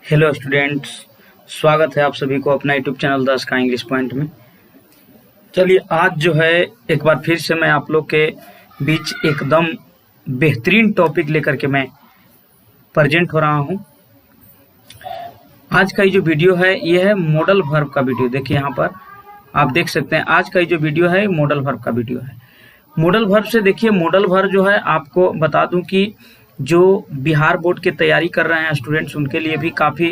Hello students, स्वागत है आप सभी को अपना यूट्यूब चैनल 10 का इंग्लिश पॉइंट में। चलिए आज जो है एक बार फिर से मैं आप लोग के बीच एकदम बेहतरीन टॉपिक लेकर के मैं प्रेजेंट हो रहा हूं। आज का ये जो वीडियो है ये है मॉडल वर्ब का वीडियो। देखिए यहाँ पर आप देख सकते हैं आज का ये जो वीडियो है मॉडल वर्ब का वीडियो है। मॉडल वर्ब से देखिए, मॉडल वर्ब जो है आपको बता दूं कि जो बिहार बोर्ड की तैयारी कर रहे हैं स्टूडेंट्स उनके लिए भी काफ़ी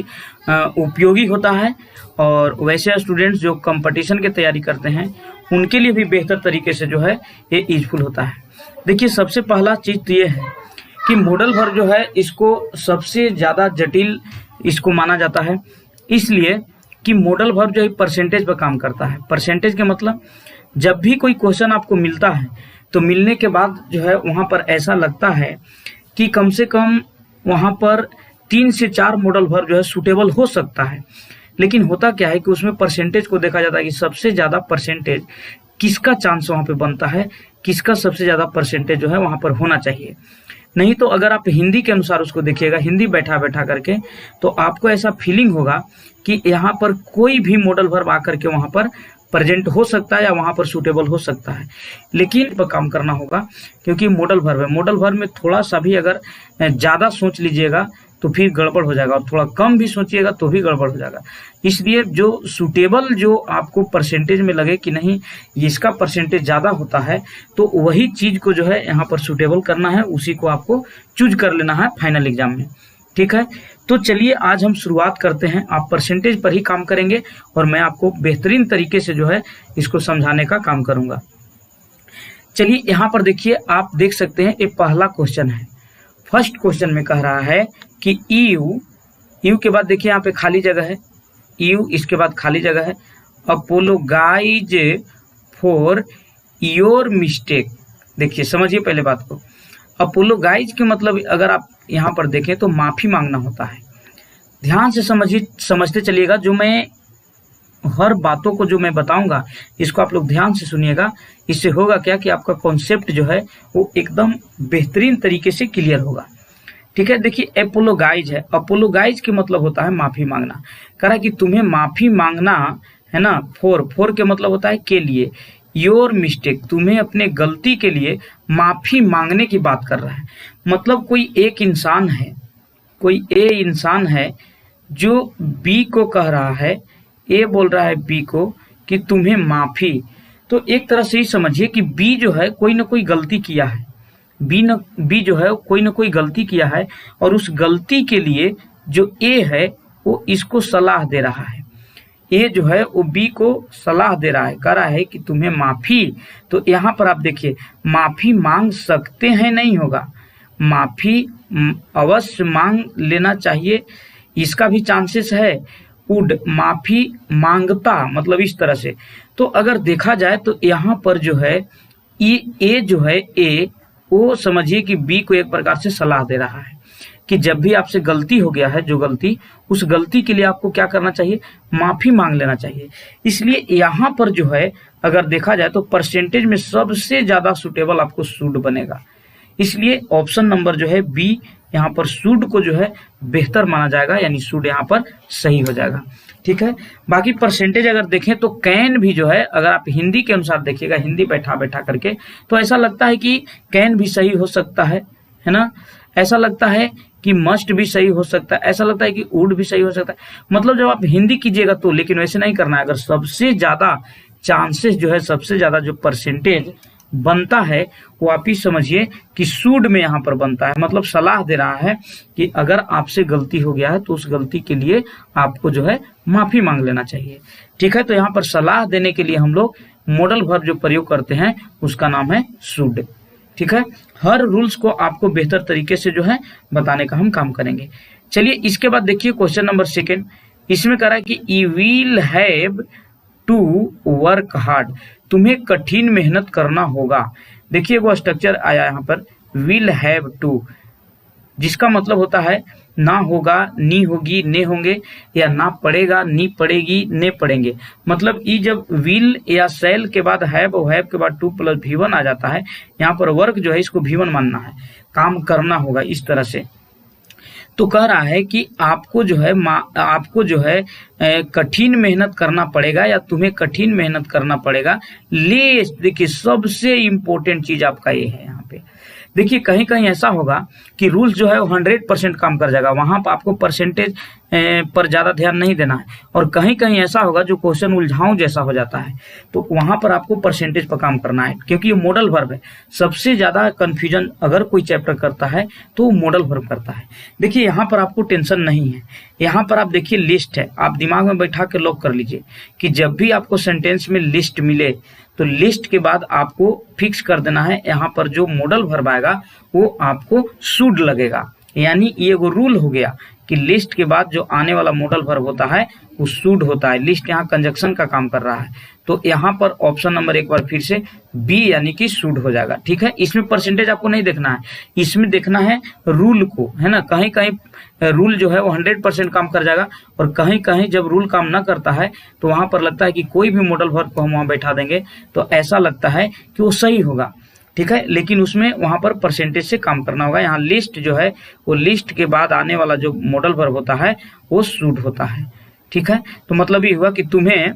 उपयोगी होता है, और वैसे स्टूडेंट्स जो कंपटीशन की तैयारी करते हैं उनके लिए भी बेहतर तरीके से जो है ये यूजफुल होता है। देखिए सबसे पहला चीज़ तो ये है कि मॉडल वर्ब जो है इसको सबसे ज़्यादा जटिल इसको माना जाता है, इसलिए कि मॉडल वर्ब जो है परसेंटेज पर काम करता है। परसेंटेज के मतलब जब भी कोई क्वेश्चन आपको मिलता है तो मिलने के बाद जो है वहाँ पर ऐसा लगता है कि कम से कम वहाँ पर 3 से 4 मॉडल वर्ब जो है सूटेबल हो सकता है। लेकिन होता क्या है कि उसमें परसेंटेज को देखा जाता है कि सबसे ज़्यादा परसेंटेज किसका चांस वहाँ पे बनता है, किसका सबसे ज़्यादा परसेंटेज जो है वहाँ पर होना चाहिए। नहीं तो अगर आप हिंदी के अनुसार उसको देखिएगा, हिंदी बैठा बैठा करके, तो आपको ऐसा फीलिंग होगा कि यहाँ पर कोई भी मॉडल वर्ब आकर के वहाँ पर प्रेजेंट हो सकता है या वहाँ पर सूटेबल हो सकता है, लेकिन पर काम करना होगा क्योंकि मॉडल वर्ब है। मॉडल वर्ब में थोड़ा सा भी अगर ज़्यादा सोच लीजिएगा तो फिर गड़बड़ हो जाएगा, और थोड़ा कम भी सोचिएगा तो भी गड़बड़ हो जाएगा। इसलिए जो सूटेबल जो आपको परसेंटेज में लगे कि नहीं इसका परसेंटेज ज़्यादा होता है, तो वही चीज़ को जो है यहाँ पर सूटेबल करना है, उसी को आपको चूज कर लेना है फाइनल एग्जाम में। ठीक है, तो चलिए आज हम शुरुआत करते हैं। आप परसेंटेज पर ही काम करेंगे और मैं आपको बेहतरीन तरीके से जो है इसको समझाने का काम करूंगा। चलिए यहाँ पर देखिए, आप देख सकते हैं ये पहला क्वेश्चन है। फर्स्ट क्वेश्चन में कह रहा है कि यू के बाद देखिए यहाँ पे खाली जगह है, यू इसके बाद खाली जगह है, अपोलोगाइज फॉर योर मिस्टेक। देखिए समझिए पहले बात को, अपोलोगाइज के मतलब अगर आप यहाँ पर देखें तो माफी मांगना होता है। ध्यान से समझिए, समझते चलिएगा। जो मैं हर बातों को जो मैं बताऊंगा इसको आप लोग ध्यान से सुनिएगा। इससे होगा क्या कि आपका कॉन्सेप्ट जो है वो एकदम बेहतरीन तरीके से क्लियर होगा। ठीक है, देखिए अपोलोगाइज है, अपोलोगाइज के मतलब होता है माफी मांगना। कह रहा है कि तुम्हें माफी मांगना है ना। फोर के मतलब होता है के लिए, योर मिस्टेक तुम्हें अपने गलती के लिए माफी मांगने की बात कर रहा है। मतलब कोई एक इंसान है, कोई ए इंसान है जो बी को कह रहा है, ए बोल रहा है बी को कि तुम्हें माफी। तो एक तरह से ही समझिए कि बी जो है कोई ना कोई गलती किया है, बी जो है कोई ना कोई गलती किया है, और उस गलती के लिए जो ए है वो इसको सलाह दे रहा है। ए जो है वो बी को सलाह दे रहा है, कह रहा है कि तुम्हें माफी। तो यहाँ पर आप देखिए माफी मांग सकते हैं नहीं होगा, माफी अवश्य मांग लेना चाहिए, इसका भी चांसेस है। वुड माफी मांगता, मतलब इस तरह से। तो अगर देखा जाए तो यहाँ पर जो है ए जो है ए वो समझिए कि बी को एक प्रकार से सलाह दे रहा है कि जब भी आपसे गलती हो गया है, जो गलती, उस गलती के लिए आपको क्या करना चाहिए, माफी मांग लेना चाहिए। इसलिए यहाँ पर जो है अगर देखा जाए तो परसेंटेज में सबसे ज्यादा सूटेबल आपको शुड बनेगा। इसलिए ऑप्शन नंबर जो है बी यहाँ पर शुड को जो है बेहतर माना जाएगा, यानी शुड यहाँ पर सही हो जाएगा। ठीक है, बाकी परसेंटेज अगर देखें तो कैन भी जो है, अगर आप हिंदी के अनुसार देखिएगा, हिंदी बैठा बैठा करके, तो ऐसा लगता है कि कैन भी सही हो सकता है ना। ऐसा लगता है कि मस्ट भी सही हो सकता है, ऐसा लगता है कि वुड भी सही हो सकता है। मतलब जब आप हिंदी कीजिएगा तो, लेकिन वैसे नहीं करना है। अगर सबसे ज्यादा चांसेस जो है, सबसे ज्यादा जो परसेंटेज बनता है वो आप ही समझिए कि शुड में यहाँ पर बनता है। मतलब सलाह दे रहा है कि अगर आपसे गलती हो गया है तो उस गलती के लिए आपको जो है माफी मांग लेना चाहिए। ठीक है, तो यहाँ पर सलाह देने के लिए हम लोग मॉडल वर्ब जो प्रयोग करते हैं उसका नाम है शुड। ठीक है, हर रूल्स को आपको बेहतर तरीके से जो है बताने का हम काम करेंगे। चलिए इसके बाद देखिए क्वेश्चन नंबर 2, इसमें कह रहा है कि you will have to work hard, तुम्हें कठिन मेहनत करना होगा। देखिए वो स्ट्रक्चर आया यहाँ पर, विल हैव टू, जिसका मतलब होता है ना होगा, नी होगी, ने होंगे, या ना पड़ेगा, नी पड़ेगी, ने पड़ेंगे। मतलब ये जब विल या सेल के बाद हैव और हैव के बाद टू प्लस V1 आ जाता है, यहाँ पर वर्क जो है इसको V1 मानना है, काम करना होगा, इस तरह से। तो कह रहा है कि आपको जो है कठिन मेहनत करना पड़ेगा, या तुम्हें कठिन मेहनत करना पड़ेगा। लेस्ट, देखिए सबसे इंपॉर्टेंट चीज आपका ये है यहाँ पे। देखिए कहीं कहीं ऐसा होगा कि रूल्स जो है वो 100% काम कर जाएगा, वहां पर आपको परसेंटेज पर ज्यादा ध्यान नहीं देना है। और कहीं कहीं ऐसा होगा जो क्वेश्चन उलझाऊं जैसा हो जाता है, तो वहां पर आपको परसेंटेज पर काम करना है, क्योंकि ये मॉडल वर्ब है। सबसे ज्यादा कंफ्यूजन अगर कोई चैप्टर करता है तो मॉडल वर्ब करता है। देखिए यहाँ पर आपको टेंशन नहीं है, यहाँ पर आप देखिए लिस्ट है, आप दिमाग में बैठा के लॉक कर लीजिए कि जब भी आपको सेंटेंस में लिस्ट मिले तो लिस्ट के बाद आपको फिक्स कर देना है, यहाँ पर जो मॉडल वर्ब आएगा वो आपको शुड लगेगा। यानी ये वो रूल हो गया कि लिस्ट के बाद जो आने वाला मॉडल वर्ब होता है वो शुड होता है। लिस्ट यहाँ कंजक्शन का काम कर रहा है, तो यहाँ पर ऑप्शन नंबर एक बार फिर से बी यानी कि शुड हो जाएगा। ठीक है, इसमें परसेंटेज आपको नहीं देखना है, इसमें देखना है रूल को, है ना। कहीं कहीं रूल जो है वो 100% काम कर जाएगा, और कहीं कहीं जब रूल काम ना करता है तो वहां पर लगता है कि कोई भी मॉडल वर्ब को हम वहां बैठा देंगे तो ऐसा लगता है कि वो सही होगा। ठीक है, लेकिन उसमें वहां पर परसेंटेज से काम करना होगा। यहाँ लिस्ट जो है वो लिस्ट के बाद आने वाला जो मॉडल वर्ब होता है वो शुड होता है। ठीक है, तो मतलब ये हुआ कि तुम्हें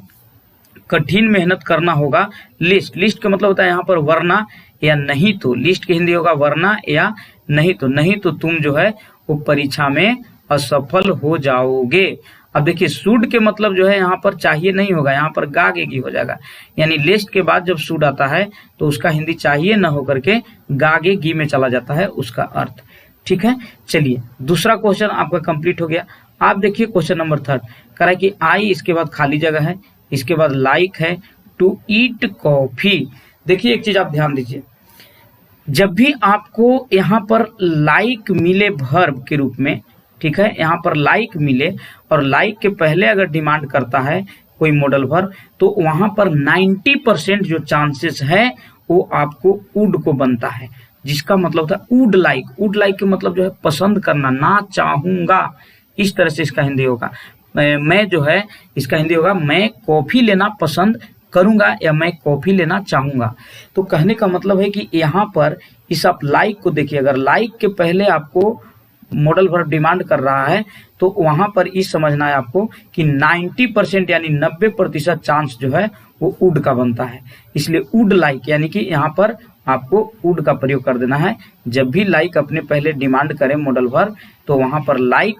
कठिन मेहनत करना होगा। लिस्ट का मतलब होता है यहाँ पर वरना या नहीं तो, लिस्ट की हिंदी होगा वरना या नहीं तो तुम जो है वो परीक्षा में असफल हो जाओगे। अब देखिए शुड के मतलब जो है यहाँ पर चाहिए नहीं होगा, यहाँ पर गागेगी हो जाएगा। यानी लिस्ट के बाद जब शुड आता है तो उसका हिंदी चाहिए न होकर के गागेगी में चला जाता है उसका अर्थ। ठीक है, चलिए दूसरा क्वेश्चन आपका कंप्लीट हो गया। आप देखिए क्वेश्चन नंबर 3 कह रहा है कि आई, इसके बाद खाली जगह है, इसके बाद लाइक है, टू ईट कॉफी। देखिए एक चीज आप ध्यान दीजिए, जब भी आपको यहाँ पर लाइक मिले वर्ब के रूप में, ठीक है, यहाँ पर लाइक मिले और लाइक के पहले अगर डिमांड करता है कोई मॉडल वर्ब, तो वहां पर 90% जो चांसेस है वो आपको वुड को बनता है, जिसका मतलब होता है वुड लाइक। वुड लाइक के मतलब जो है पसंद करना, ना चाहूंगा, इस तरह से इसका हिंदी होगा। मैं जो है इसका हिंदी होगा मैं कॉफी लेना पसंद करूंगा या मैं कॉफी लेना चाहूंगा। तो कहने का मतलब है कि यहाँ पर इस आप लाइक को देखिए, अगर लाइक के पहले आपको मॉडल वर्ब डिमांड कर रहा है तो वहां पर इस समझना है आपको कि 90% यानी 90% चांस जो है वो वुड का बनता है। इसलिए वुड लाइक यानी कि यहाँ पर आपको वुड का प्रयोग कर देना है। जब भी लाइक अपने पहले डिमांड करे मॉडल वर्ब तो वहां पर लाइक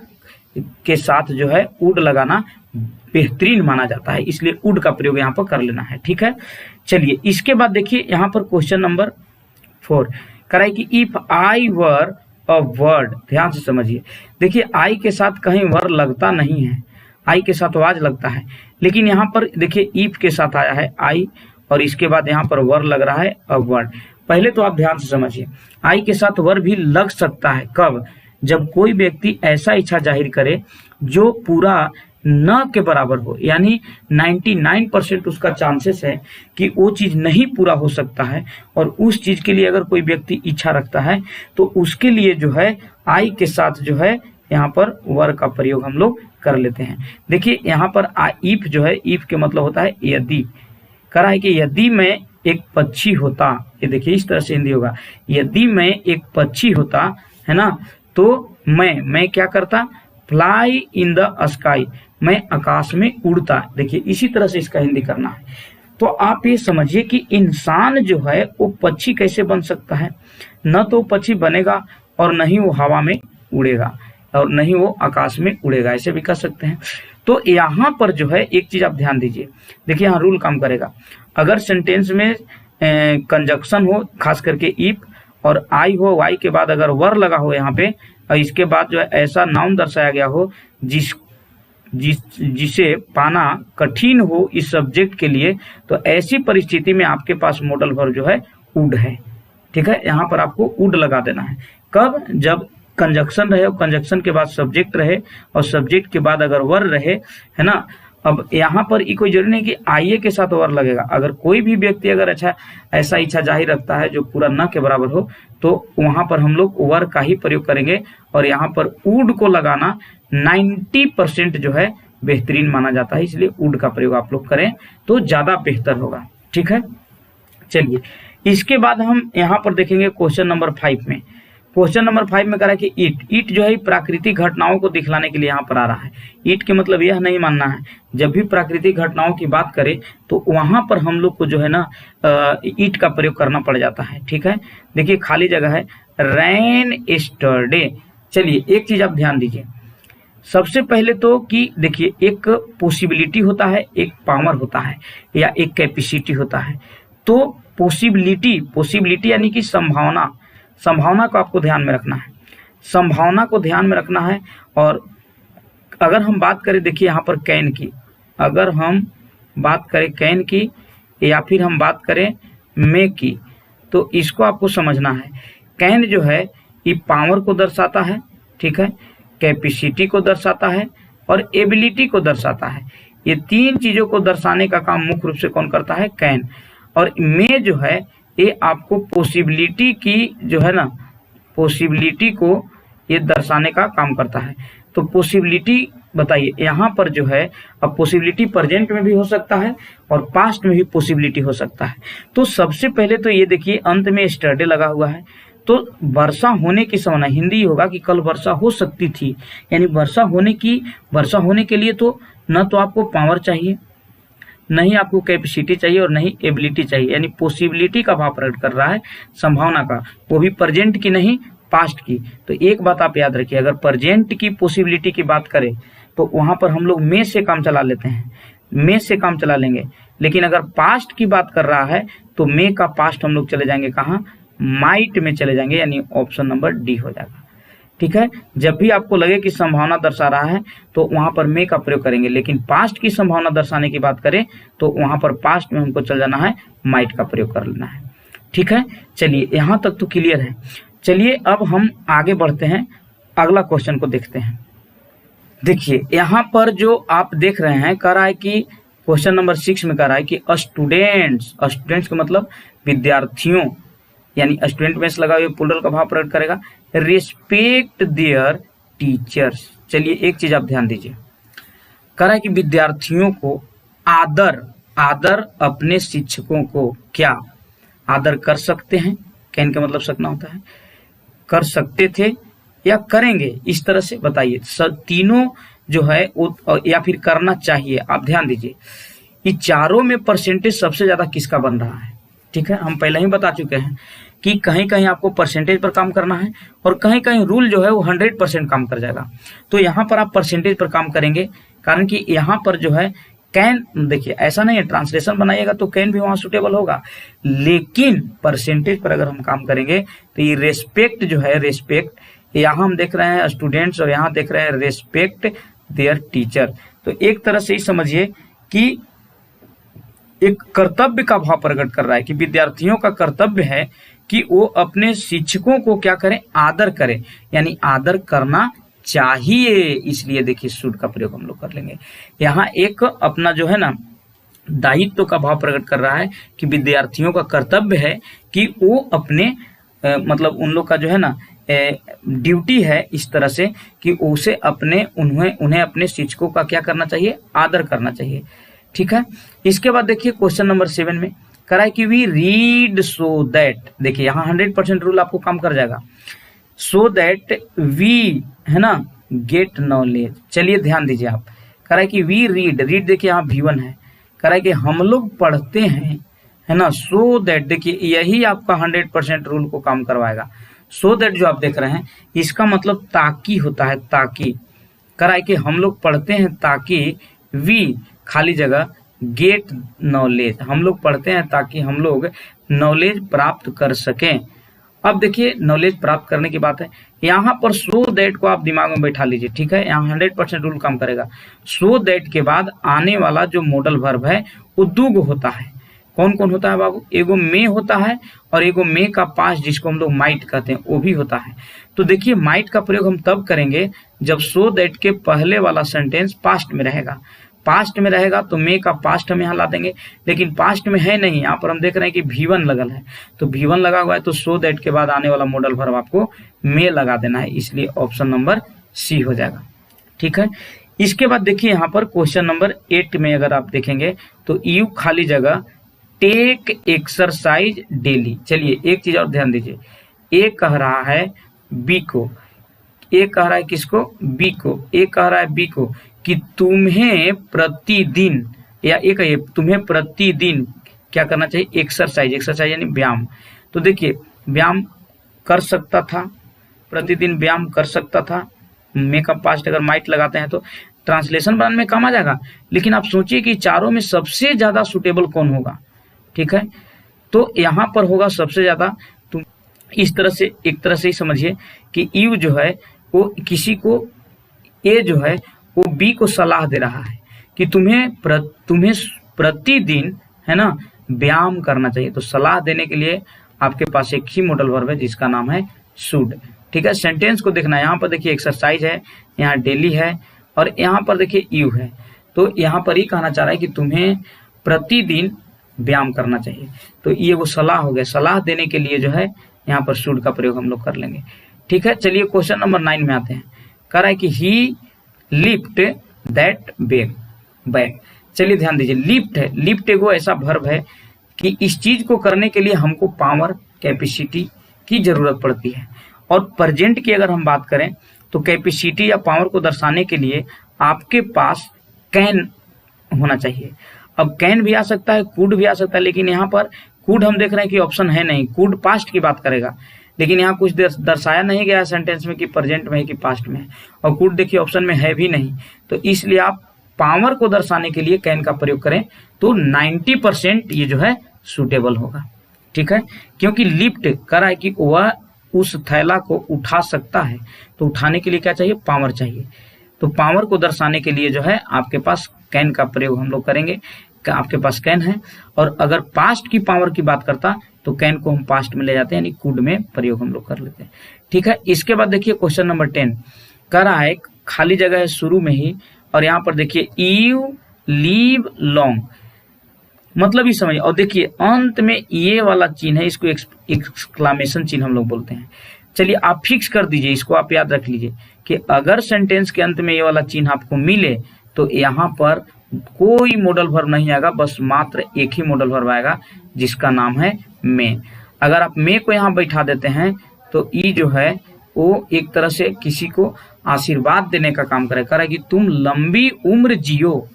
के साथ जो है वुड लगाना बेहतरीन माना जाता है, इसलिए वुड का प्रयोग यहाँ पर कर लेना है। ठीक है, चलिए इसके बाद देखिए यहाँ पर क्वेश्चन नंबर 4 कराए कि if I were a word. ध्यान से समझिए, देखिए आई के साथ कहीं वर लगता नहीं है, आई के साथ वाज लगता है, लेकिन यहाँ पर देखिए इफ के साथ आया है आई और इसके बाद यहाँ पर वर लग रहा है अ वर्ड। पहले तो आप ध्यान से समझिए, आई के साथ वर भी लग सकता है कब, जब कोई व्यक्ति ऐसा इच्छा जाहिर करे जो पूरा न के बराबर हो, यानी 99% उसका चांसेस है कि वो चीज नहीं पूरा हो सकता है, और उस चीज के लिए अगर कोई व्यक्ति इच्छा रखता है तो उसके लिए जो है आई के साथ जो है यहाँ पर वर का प्रयोग हम लोग कर लेते हैं। देखिए यहाँ पर इफ जो है, इफ के मतलब होता है यदि। करा है कि यदि मैं एक पक्षी होता, ये देखिए इस तरह से हिंदी होगा, यदि मैं एक पक्षी होता, है ना, तो मैं क्या करता, फ्लाई इन द स्काई, मैं आकाश में उड़ता। देखिए इसी तरह से इसका हिंदी करना है। तो आप ये समझिए कि इंसान जो है वो पक्षी कैसे बन सकता है, न तो पक्षी बनेगा और न ही वो हवा में उड़ेगा और न ही वो आकाश में उड़ेगा, ऐसे भी कर सकते हैं। तो यहाँ पर जो है एक चीज आप ध्यान दीजिए, देखिए यहाँ रूल काम करेगा। अगर सेंटेंस में कंजक्शन हो, खास करके इफ और आई हो, वाई के बाद अगर वर लगा हो यहाँ पे, और इसके बाद जो है ऐसा नाउन दर्शाया गया हो जिसे पाना कठिन हो इस सब्जेक्ट के लिए, तो ऐसी परिस्थिति में आपके पास मॉडल वर्ब जो है वुड है। ठीक है, यहाँ पर आपको वुड लगा देना है। कब, जब कंजक्शन रहे और कंजक्शन के बाद सब्जेक्ट रहे और सब्जेक्ट के बाद अगर वर रहे, है ना। अब यहाँ पर कोई जरूरी नहीं कि आईए के साथ वर लगेगा, अगर कोई भी व्यक्ति अगर ऐसा इच्छा जाहिर रखता है जो पूरा न के बराबर हो, तो वहां पर हम लोग वर का ही प्रयोग करेंगे, और यहाँ पर वुड को लगाना 90% जो है बेहतरीन माना जाता है, इसलिए वुड का प्रयोग आप लोग करें तो ज्यादा बेहतर होगा। ठीक है, चलिए इसके बाद हम यहाँ पर देखेंगे क्वेश्चन नंबर 5 में। क्वेश्चन नंबर 5 में करा कि ईट जो है प्राकृतिक घटनाओं को दिखलाने के लिए यहाँ पर आ रहा है। ईट के मतलब यह नहीं मानना है, जब भी प्राकृतिक घटनाओं की बात करें तो वहां पर हम लोग को जो है ना ईट का प्रयोग करना पड़ जाता है। ठीक है, देखिए खाली जगह है, रैन एस्टरडे। चलिए एक चीज आप ध्यान दीजिए, सबसे पहले तो कि देखिए एक पॉसिबिलिटी होता है, एक पावर होता है, या एक कैपेसिटी होता है। तो पॉसिबिलिटी यानी कि संभावना को आपको ध्यान में रखना है, संभावना को ध्यान में रखना है। और अगर हम बात करें, देखिए यहाँ पर कैन की, अगर हम बात करें कैन की या फिर हम बात करें मे की, तो इसको आपको समझना है। कैन जो है ये पावर को दर्शाता है, ठीक है, कैपेसिटी को दर्शाता है और एबिलिटी को दर्शाता है। ये तीन चीजों को दर्शाने का काम मुख्य रूप से कौन करता है? कैन। और मे जो है ये आपको पॉसिबिलिटी की जो है ना, पॉसिबिलिटी को ये दर्शाने का काम करता है। तो पॉसिबिलिटी बताइए यहाँ पर जो है, अब पॉसिबिलिटी प्रेजेंट में भी हो सकता है और पास्ट में भी पॉसिबिलिटी हो सकता है। तो सबसे पहले तो ये देखिए अंत में एस्टरडे लगा हुआ है, तो वर्षा होने की संभावना, हिंदी होगा कि कल वर्षा हो सकती थी, यानी वर्षा होने के लिए तो न तो आपको पावर चाहिए, नहीं आपको कैपेसिटी चाहिए और नहीं एबिलिटी चाहिए, यानी पॉसिबिलिटी का भाव प्रकट कर रहा है, संभावना का, वो भी प्रेजेंट की नहीं पास्ट की। तो एक बात आप याद रखिए, अगर प्रेजेंट की पॉसिबिलिटी की बात करें तो वहां पर हम लोग मे से काम चला लेते हैं, मे से काम चला लेंगे। लेकिन अगर पास्ट की बात कर रहा है तो मे का पास्ट हम लोग चले जाएंगे कहाँ? माइट में चले जाएंगे, यानी ऑप्शन नंबर डी हो जाएगा। ठीक है, जब भी आपको लगे कि संभावना दर्शा रहा है तो वहां पर मे का प्रयोग करेंगे, लेकिन पास्ट की संभावना दर्शाने की बात करें तो वहां पर पास्ट में हमको चल जाना है, माइट का प्रयोग कर लेना है। ठीक है, चलिए यहां तक तो क्लियर है। चलिए अब हम आगे बढ़ते हैं, अगला क्वेश्चन को देखते हैं। देखिए यहाँ पर जो आप देख रहे हैं, कह रहा है कि क्वेश्चन नंबर 6 में कह रहा है कि स्टूडेंट्स का मतलब विद्यार्थियों, यानी स्टूडेंट में लगा हुआ प्लूरल का भाव प्रकट करेगा। Respect there teachers. चलिए एक चीज आप ध्यान दीजिए, कह रहा है कि विद्यार्थियों को आदर अपने शिक्षकों को क्या आदर कर सकते हैं? कैन का मतलब सकना होता है, कर सकते थे या करेंगे, इस तरह से बताइए। तीनों जो है या फिर करना चाहिए। आप ध्यान दीजिए, ये चारों में परसेंटेज सबसे ज्यादा किसका बन रहा है? ठीक है, हम पहले ही बता चुके हैं कि कहीं कहीं आपको परसेंटेज पर काम करना है और कहीं कहीं रूल जो है वो 100% काम कर जाएगा। तो यहाँ पर आप परसेंटेज पर काम करेंगे, कारण कि यहाँ पर जो है कैन, देखिए ऐसा नहीं है ट्रांसलेशन बनाइएगा तो कैन भी वहां सुटेबल होगा, लेकिन परसेंटेज पर अगर हम काम करेंगे तो ये रेस्पेक्ट जो है, रेस्पेक्ट यहाँ हम देख रहे हैं स्टूडेंट्स और यहाँ देख रहे हैं रेस्पेक्ट देयर टीचर। तो एक तरह से ही समझिए कि एक कर्तव्य का भाव प्रकट कर रहा है कि विद्यार्थियों का कर्तव्य है कि वो अपने शिक्षकों को क्या करें? आदर करें, यानी आदर करना चाहिए। इसलिए देखिए शुड का प्रयोग हम लोग कर लेंगे। यहाँ एक अपना जो है ना दायित्व का भाव प्रकट कर रहा है कि विद्यार्थियों का कर्तव्य है कि वो अपने मतलब उन लोग का जो है ना ड्यूटी है इस तरह से कि उसे उन्हें अपने शिक्षकों का क्या करना चाहिए? आदर करना चाहिए। ठीक है, इसके बाद देखिए क्वेश्चन नंबर 7 में कह रहा है कि वी रीड सो दैट, देखिए यहाँ 100% रूल आपको काम कर जाएगा, सो दैट वी है ना गेट नॉलेज। चलिए ध्यान दीजिए, आप कह रहा है कि वी रीड देखिए यहाँ V1 है, कह रहा है कि हम लोग पढ़ते हैं, है ना, सो दैट, देखिए यही आपका 100% रूल को काम करवाएगा। सो दैट जो आप देख रहे हैं इसका मतलब ताकि होता है, ताकि, कह रहा है कि हम लोग पढ़ते हैं ताकि वी खाली जगह गेट नॉलेज, हम लोग पढ़ते हैं ताकि हम लोग नॉलेज प्राप्त कर सकें। अब देखिए नॉलेज प्राप्त करने की बात है, यहाँ पर सो दैट को आप दिमाग में बैठा लीजिए। ठीक है, यहाँ 100% रूल काम करेगा। सो दैट के बाद आने वाला जो मॉडल वर्ब है वो दो होता है। कौन कौन होता है बाबू? एगो मे होता है और एगो मे का पास्ट जिसको हम लोग माइट कहते हैं वो भी होता है। तो देखिए माइट का प्रयोग हम तब करेंगे जब सो दैट के पहले वाला सेंटेंस पास्ट में रहेगा। पास्ट में रहेगा तो मे का पास्ट हम यहाँ ला देंगे, लेकिन पास्ट में है नहीं, यहाँ पर हम देख रहे हैं कि V1 लगल है, तो V1 लगा हुआ है तो सो दैट के बाद आने वाला मॉडल वर्ब आपको मे लगा देना है, इसलिए ऑप्शन नंबर सी हो जाएगा। ठीक है, इसके बाद देखिए यहाँ पर क्वेश्चन नंबर 8 में अगर आप देखेंगे तो यू खाली जगह टेक एक्सरसाइज डेली। चलिए एक चीज और ध्यान दीजिए, एक कह रहा है बी को, ए कह रहा है किसको, बी को, ए कह रहा है बी को कि तुम्हें प्रतिदिन, या ए कहिए तुम्हें प्रतिदिन क्या करना चाहिए, एक्सरसाइज, एक्सरसाइज यानी व्यायाम। तो देखिए व्यायाम कर सकता था, प्रतिदिन व्यायाम कर सकता था, मेकअप पास्ट अगर माइट लगाते हैं तो ट्रांसलेशन बनाने में काम आ जाएगा। लेकिन आप सोचिए कि चारों में सबसे ज्यादा सुटेबल कौन होगा, ठीक है, तो यहाँ पर होगा सबसे ज्यादा। तुम इस तरह से, एक तरह से ही समझिए कि यू जो है वो किसी को, ए जो है वो बी को सलाह दे रहा है कि तुम्हें प्रतिदिन है ना व्यायाम करना चाहिए। तो सलाह देने के लिए आपके पास एक ही मॉडल वर्ब है जिसका नाम है शुड, ठीक है। सेंटेंस को देखना, यहाँ पर देखिए एक्सरसाइज है, यहाँ डेली है, और यहाँ पर देखिए यू है। तो यहाँ पर ही कहना चाह रहा है कि तुम्हें प्रतिदिन व्यायाम करना चाहिए। तो ये वो सलाह हो गया, सलाह देने के लिए जो है यहाँ पर शुड का प्रयोग हम लोग कर लेंगे, ठीक है। चलिए क्वेश्चन नंबर 9 में आते हैं। कह रहा है कि ही लिफ्ट दैट बैग। चलिए ध्यान दीजिए, लिफ्ट है, लिफ्ट एगो ऐसा वर्ब है कि इस चीज को करने के लिए हमको पावर, कैपेसिटी की जरूरत पड़ती है। और प्रेजेंट की अगर हम बात करें तो कैपेसिटी या पावर को दर्शाने के लिए आपके पास कैन होना चाहिए। अब कैन भी आ सकता है, कुड भी आ सकता है, लेकिन यहाँ पर कुड हम देख रहे हैं कि ऑप्शन है नहीं, कुड पास्ट की बात करेगा, लेकिन यहाँ कुछ दर्शाया नहीं गया है सेंटेंस में कि प्रेजेंट में है कि पास्ट में है, और कुड देखिए ऑप्शन में है भी नहीं। तो इसलिए आप पावर को दर्शाने के लिए कैन का प्रयोग करें तो 90% ये जो है सुटेबल होगा, ठीक है। क्योंकि लिफ्ट कर रहा है कि वह उस थैला को उठा सकता है, तो उठाने के लिए क्या चाहिए, पावर चाहिए। तो पावर को दर्शाने के लिए जो है आपके पास कैन का प्रयोग हम लोग करेंगे। आपके पास कैन है, और अगर पास्ट की पावर की बात करता तो कैन को हम पास्ट में ले जाते हैं, यानी कुड में प्रयोग हम लोग कर लेते हैं, ठीक है। इसके बाद देखिए क्वेश्चन नंबर 10 कह रहा है खाली जगह है शुरू में ही, और यहाँ पर देखिए यू लीव लॉन्ग, मतलब ही समझिए। और देखिए अंत में ये वाला चिन्ह है, इसको एक्सक्लामेशन चिन्ह हम लोग बोलते हैं। चलिए आप फिक्स कर दीजिए, इसको आप याद रख लीजिए कि अगर सेंटेंस के अंत में ये वाला चिन्ह आपको मिले तो यहाँ पर कोई मॉडल वर्ब नहीं आएगा, बस मात्र एक ही मॉडल वर्ब आएगा जिसका नाम है मे। अगर आप मे को यहाँ बैठा देते हैं तो ई जो है वो एक तरह से किसी को आशीर्वाद देने का काम करेगा कि तुम लंबी उम्र जियो,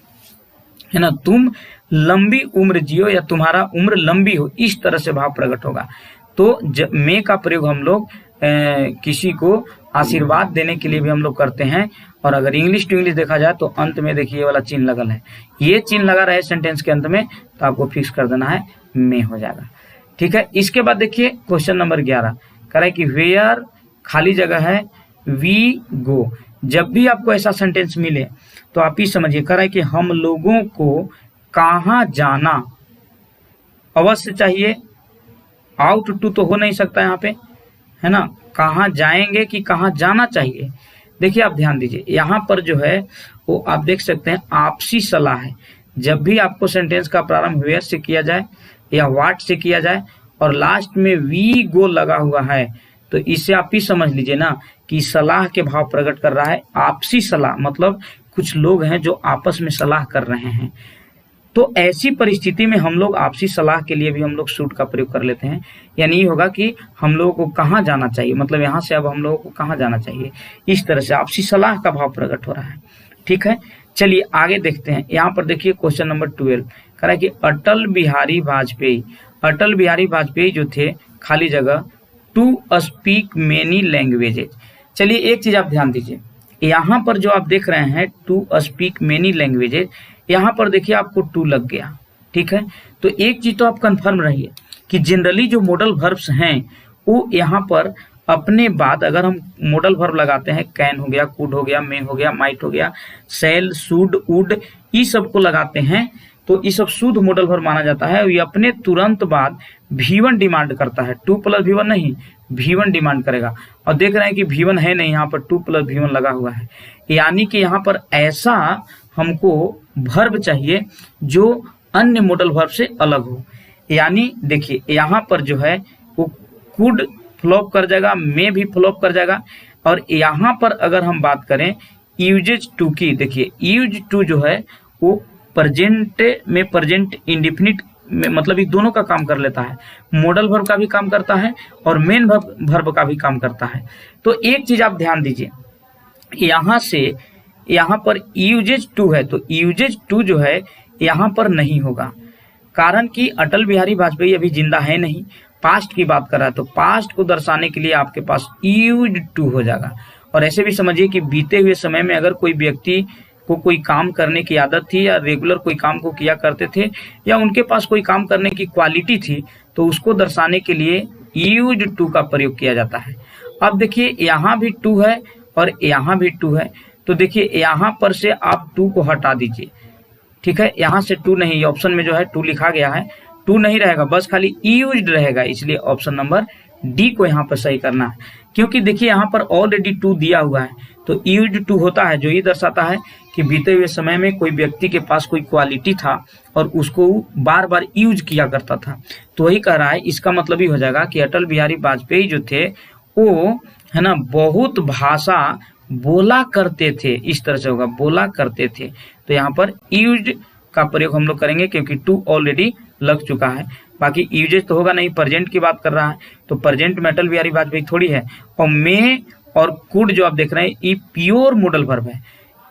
है ना, तुम लंबी उम्र जियो या तुम्हारा उम्र लंबी हो, इस तरह से भाव प्रकट होगा। तो मे का प्रयोग हम लोग किसी को आशीर्वाद देने के लिए भी हम लोग करते हैं। और अगर इंग्लिश टू इंग्लिश देखा जाए तो अंत में देखिए ये वाला चिन्ह लगल है, ये चिन्ह लगा रहे सेंटेंस के अंत में तो आपको फिक्स कर देना है मे हो जाएगा, ठीक है। इसके बाद देखिए क्वेश्चन नंबर 11 कह रहा है कि वेयर खाली जगह है वी गो। जब भी आपको ऐसा सेंटेंस मिले तो आप ही समझिए, कह रहा है कि हम लोगों को कहाँ जाना अवश्य चाहिए, आउट टू तो हो नहीं सकता यहाँ पे, है ना, कहाँ जाएंगे कि कहाँ जाना चाहिए। देखिए आप ध्यान दीजिए, यहाँ पर जो है वो आप देख सकते हैं आपसी सलाह है। जब भी आपको सेंटेंस का प्रारंभ वेयर से किया जाए या व्हाट से किया जाए और लास्ट में वी गो लगा हुआ है, तो इससे आप ही समझ लीजिए ना कि सलाह के भाव प्रकट कर रहा है। आपसी सलाह मतलब कुछ लोग हैं जो आपस में सलाह कर रहे हैं। तो ऐसी परिस्थिति में हम लोग आपसी सलाह के लिए भी हम लोग शुड का प्रयोग कर लेते हैं। यानी ये होगा कि हम लोगों को कहाँ जाना चाहिए, मतलब यहाँ से अब हम लोगों को कहाँ जाना चाहिए, इस तरह से आपसी सलाह का भाव प्रकट हो रहा है, ठीक है। चलिए आगे देखते हैं। यहाँ पर देखिए क्वेश्चन नंबर 12 कह रहा है कि अटल बिहारी वाजपेयी, अटल बिहारी वाजपेयी जो थे खाली जगह टू स्पीक मेनी लैंग्वेजेज। चलिए एक चीज आप ध्यान दीजिए, यहाँ पर जो आप देख रहे हैं टू स्पीक मेनी लैंग्वेजेज, यहाँ पर देखिए आपको टू लग गया, ठीक है। तो एक चीज तो आप कंफर्म रहिए कि जनरली जो मॉडल वर्ब्स हैं वो यहाँ पर अपने बाद अगर हम मॉडल वर्ब लगाते हैं, कैन हो गया, कुड हो गया, मे हो गया, माइट हो गया, सेल, शुड, वुड, ये सबको लगाते हैं तो ये सब शुद्ध मॉडल वर्ब माना जाता है। ये अपने तुरंत बाद V1 डिमांड करता है, 2 + V1 नहीं, V1 डिमांड करेगा। और देख रहे हैं कि V1 है नहीं, यहाँ पर 2 + V1 लगा हुआ है। यानी कि यहाँ पर ऐसा हमको वर्ब चाहिए जो अन्य मॉडल वर्ब से अलग हो। यानी देखिए यहाँ पर जो है वो कुड फ्लॉप कर जाएगा, मे भी फ्लॉप कर जाएगा। और यहाँ पर अगर हम बात करें यूजेज टू की, देखिए यूज टू जो है वो प्रेजेंट में प्रेजेंट इंडिफिनिट मतलब ये दोनों का काम कर लेता है, मॉडल वर्ब का भी काम करता है और मेन वर्ब का भी काम करता है। तो एक चीज आप ध्यान दीजिए, यहाँ से यहाँ पर यूजेज टू है, तो यूजेज टू जो है यहाँ पर नहीं होगा, कारण कि अटल बिहारी वाजपेयी अभी जिंदा है नहीं, पास्ट की बात कर रहा है, तो पास्ट को दर्शाने के लिए आपके पास यूज्ड टू हो जाएगा। और ऐसे भी समझिए कि बीते हुए समय में अगर कोई व्यक्ति को कोई काम करने की आदत थी या रेगुलर कोई काम को किया करते थे या उनके पास कोई काम करने की क्वालिटी थी, तो उसको दर्शाने के लिए यूज्ड टू का प्रयोग किया जाता है। अब देखिए यहाँ भी टू है और यहाँ भी टू है, तो देखिए यहाँ पर से आप टू को हटा दीजिए, ठीक है, यहाँ से टू नहीं, ऑप्शन में जो है टू लिखा गया है, टू नहीं रहेगा, बस खाली यूज्ड रहेगा, इसलिए ऑप्शन नंबर डी को यहाँ पर सही करना है। क्योंकि देखिए यहाँ पर ऑलरेडी टू दिया हुआ है, तो यूज्ड टू होता है जो ये दर्शाता है कि बीते हुए समय में कोई व्यक्ति के पास कोई क्वालिटी था और उसको बार बार यूज किया करता था, तो वही कह रहा है। इसका मतलब ही हो जाएगा कि अटल बिहारी वाजपेयी जो थे वो है ना बहुत भाषा बोला करते थे, इस तरह से होगा, बोला करते थे। तो यहाँ पर यूज्ड का प्रयोग हम लोग करेंगे क्योंकि टू ऑलरेडी लग चुका है। बाकी यूजेज तो होगा नहीं, प्रेजेंट की बात कर रहा है, तो प्रेजेंट में अटल बिहारी वाजपेयी थोड़ी है। और मे और कुड जो आप देख रहे हैं ये प्योर मॉडल वर्ब है,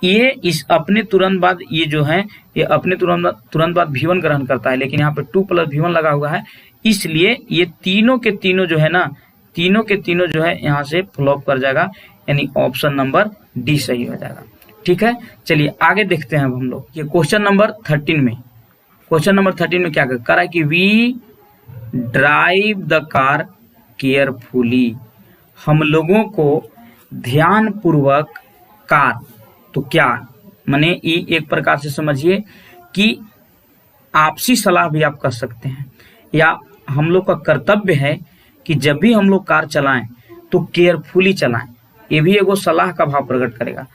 ये इस अपने तुरंत बाद ये जो है ये अपने तुरंत बाद V1 ग्रहण करता है, लेकिन यहाँ पे 2 + V1 लगा हुआ है, इसलिए ये तीनों के तीनों जो है ना, तीनों के तीनों जो है यहाँ से फ्लॉप कर जाएगा, यानी ऑप्शन नंबर डी सही हो जाएगा। ठीक है, चलिए आगे देखते हैं अब हम लोग। ये क्वेश्चन नंबर 13 में, क्वेश्चन नंबर 13 में क्या कर रहा है कि we drive the car carefully, हम लोगों को ध्यान पूर्वक कार, तो क्या माने ये एक प्रकार से समझिए कि आपसी सलाह भी आप कर सकते हैं, या हम लोग का कर्तव्य है कि जब भी हम लोग कार चलाएं तो केयरफुली चलाएं, ये भी एगो सलाह का भाव प्रकट करेगा।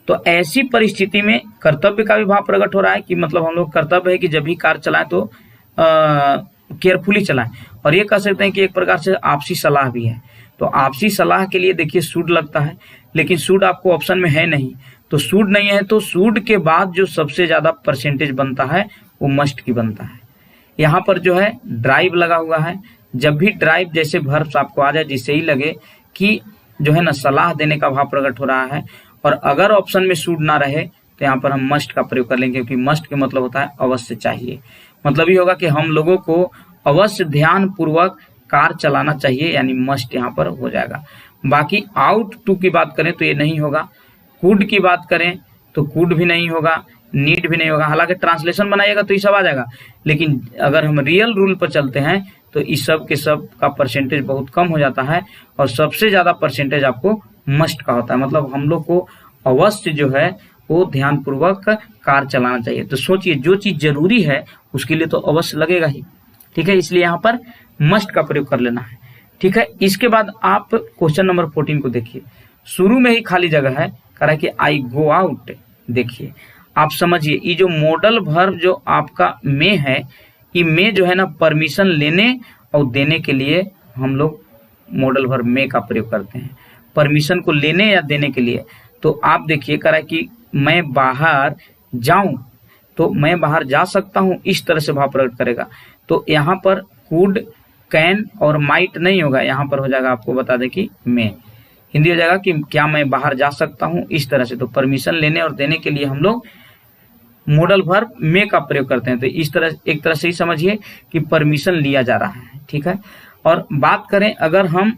तो ऐसी परिस्थिति में कर्तव्य का भी भाव प्रकट हो रहा है कि मतलब हम लोग कर्तव्य है कि जब भी कार चलाएं तो केयरफुली चलाएं, और ये कह सकते हैं कि एक प्रकार से आपसी सलाह भी है। तो आपसी सलाह के लिए देखिए शुड लगता है, लेकिन शुड आपको ऑप्शन में है नहीं, तो शुड नहीं है, तो शुड के बाद जो सबसे ज्यादा परसेंटेज बनता है वो मस्ट की बनता है। यहाँ पर जो है ड्राइव लगा हुआ है, जब भी ड्राइव जैसे वर्ब्स आपको आ जाए जिससे ही लगे कि जो है ना सलाह देने का भाव प्रकट हो रहा है, और अगर ऑप्शन में शुड ना रहे तो यहाँ पर हम मस्ट का प्रयोग कर लेंगे, क्योंकि मस्ट के मतलब होता है अवश्य चाहिए, मतलब ये होगा कि हम लोगों को अवश्य ध्यान पूर्वक कार चलाना चाहिए, यानी मस्ट यहाँ पर हो जाएगा। बाकी आउट टू की बात करें तो ये नहीं होगा, कुड की बात करें तो कुड भी नहीं होगा, नीड भी नहीं होगा, हालांकि ट्रांसलेशन बनाइएगा तो ये सब आ जाएगा, लेकिन अगर हम रियल रूल पर चलते हैं तो इस सब के सब का परसेंटेज बहुत कम हो जाता है, और सबसे ज्यादा परसेंटेज आपको मस्ट का होता है, मतलब हम लोग को अवश्य जो है वो ध्यान पूर्वक कार चलाना चाहिए। तो सोचिए जो चीज जरूरी है उसके लिए तो अवश्य लगेगा ही, ठीक है, इसलिए यहाँ पर मस्ट का प्रयोग कर लेना है। ठीक है, इसके बाद आप क्वेश्चन नंबर 14 को देखिए, शुरू में ही खाली जगह है, कह रहा है कि आई गो आउट। देखिए आप समझिए ये जो मॉडल वर्ब जो आपका मे है, ये मे जो है ना परमिशन लेने और देने के लिए हम लोग मॉडल वर्ब मे का प्रयोग करते हैं, परमिशन को लेने या देने के लिए। तो आप देखिए कह रहा है कि मैं बाहर जाऊं, तो मैं बाहर जा सकता हूं, इस तरह से भाव प्रकट करेगा। तो यहाँ पर कुड, कैन और माइट नहीं होगा, यहाँ पर हो जाएगा, आपको बता दें कि मैं, हिंदी हो जाएगा कि क्या मैं बाहर जा सकता हूं, इस तरह से। तो परमिशन लेने और देने के लिए हम लोग मॉडल वर्ब मे का प्रयोग करते हैं, तो इस तरह एक तरह से ही समझिए कि परमिशन लिया जा रहा है। ठीक है, और बात करें अगर हम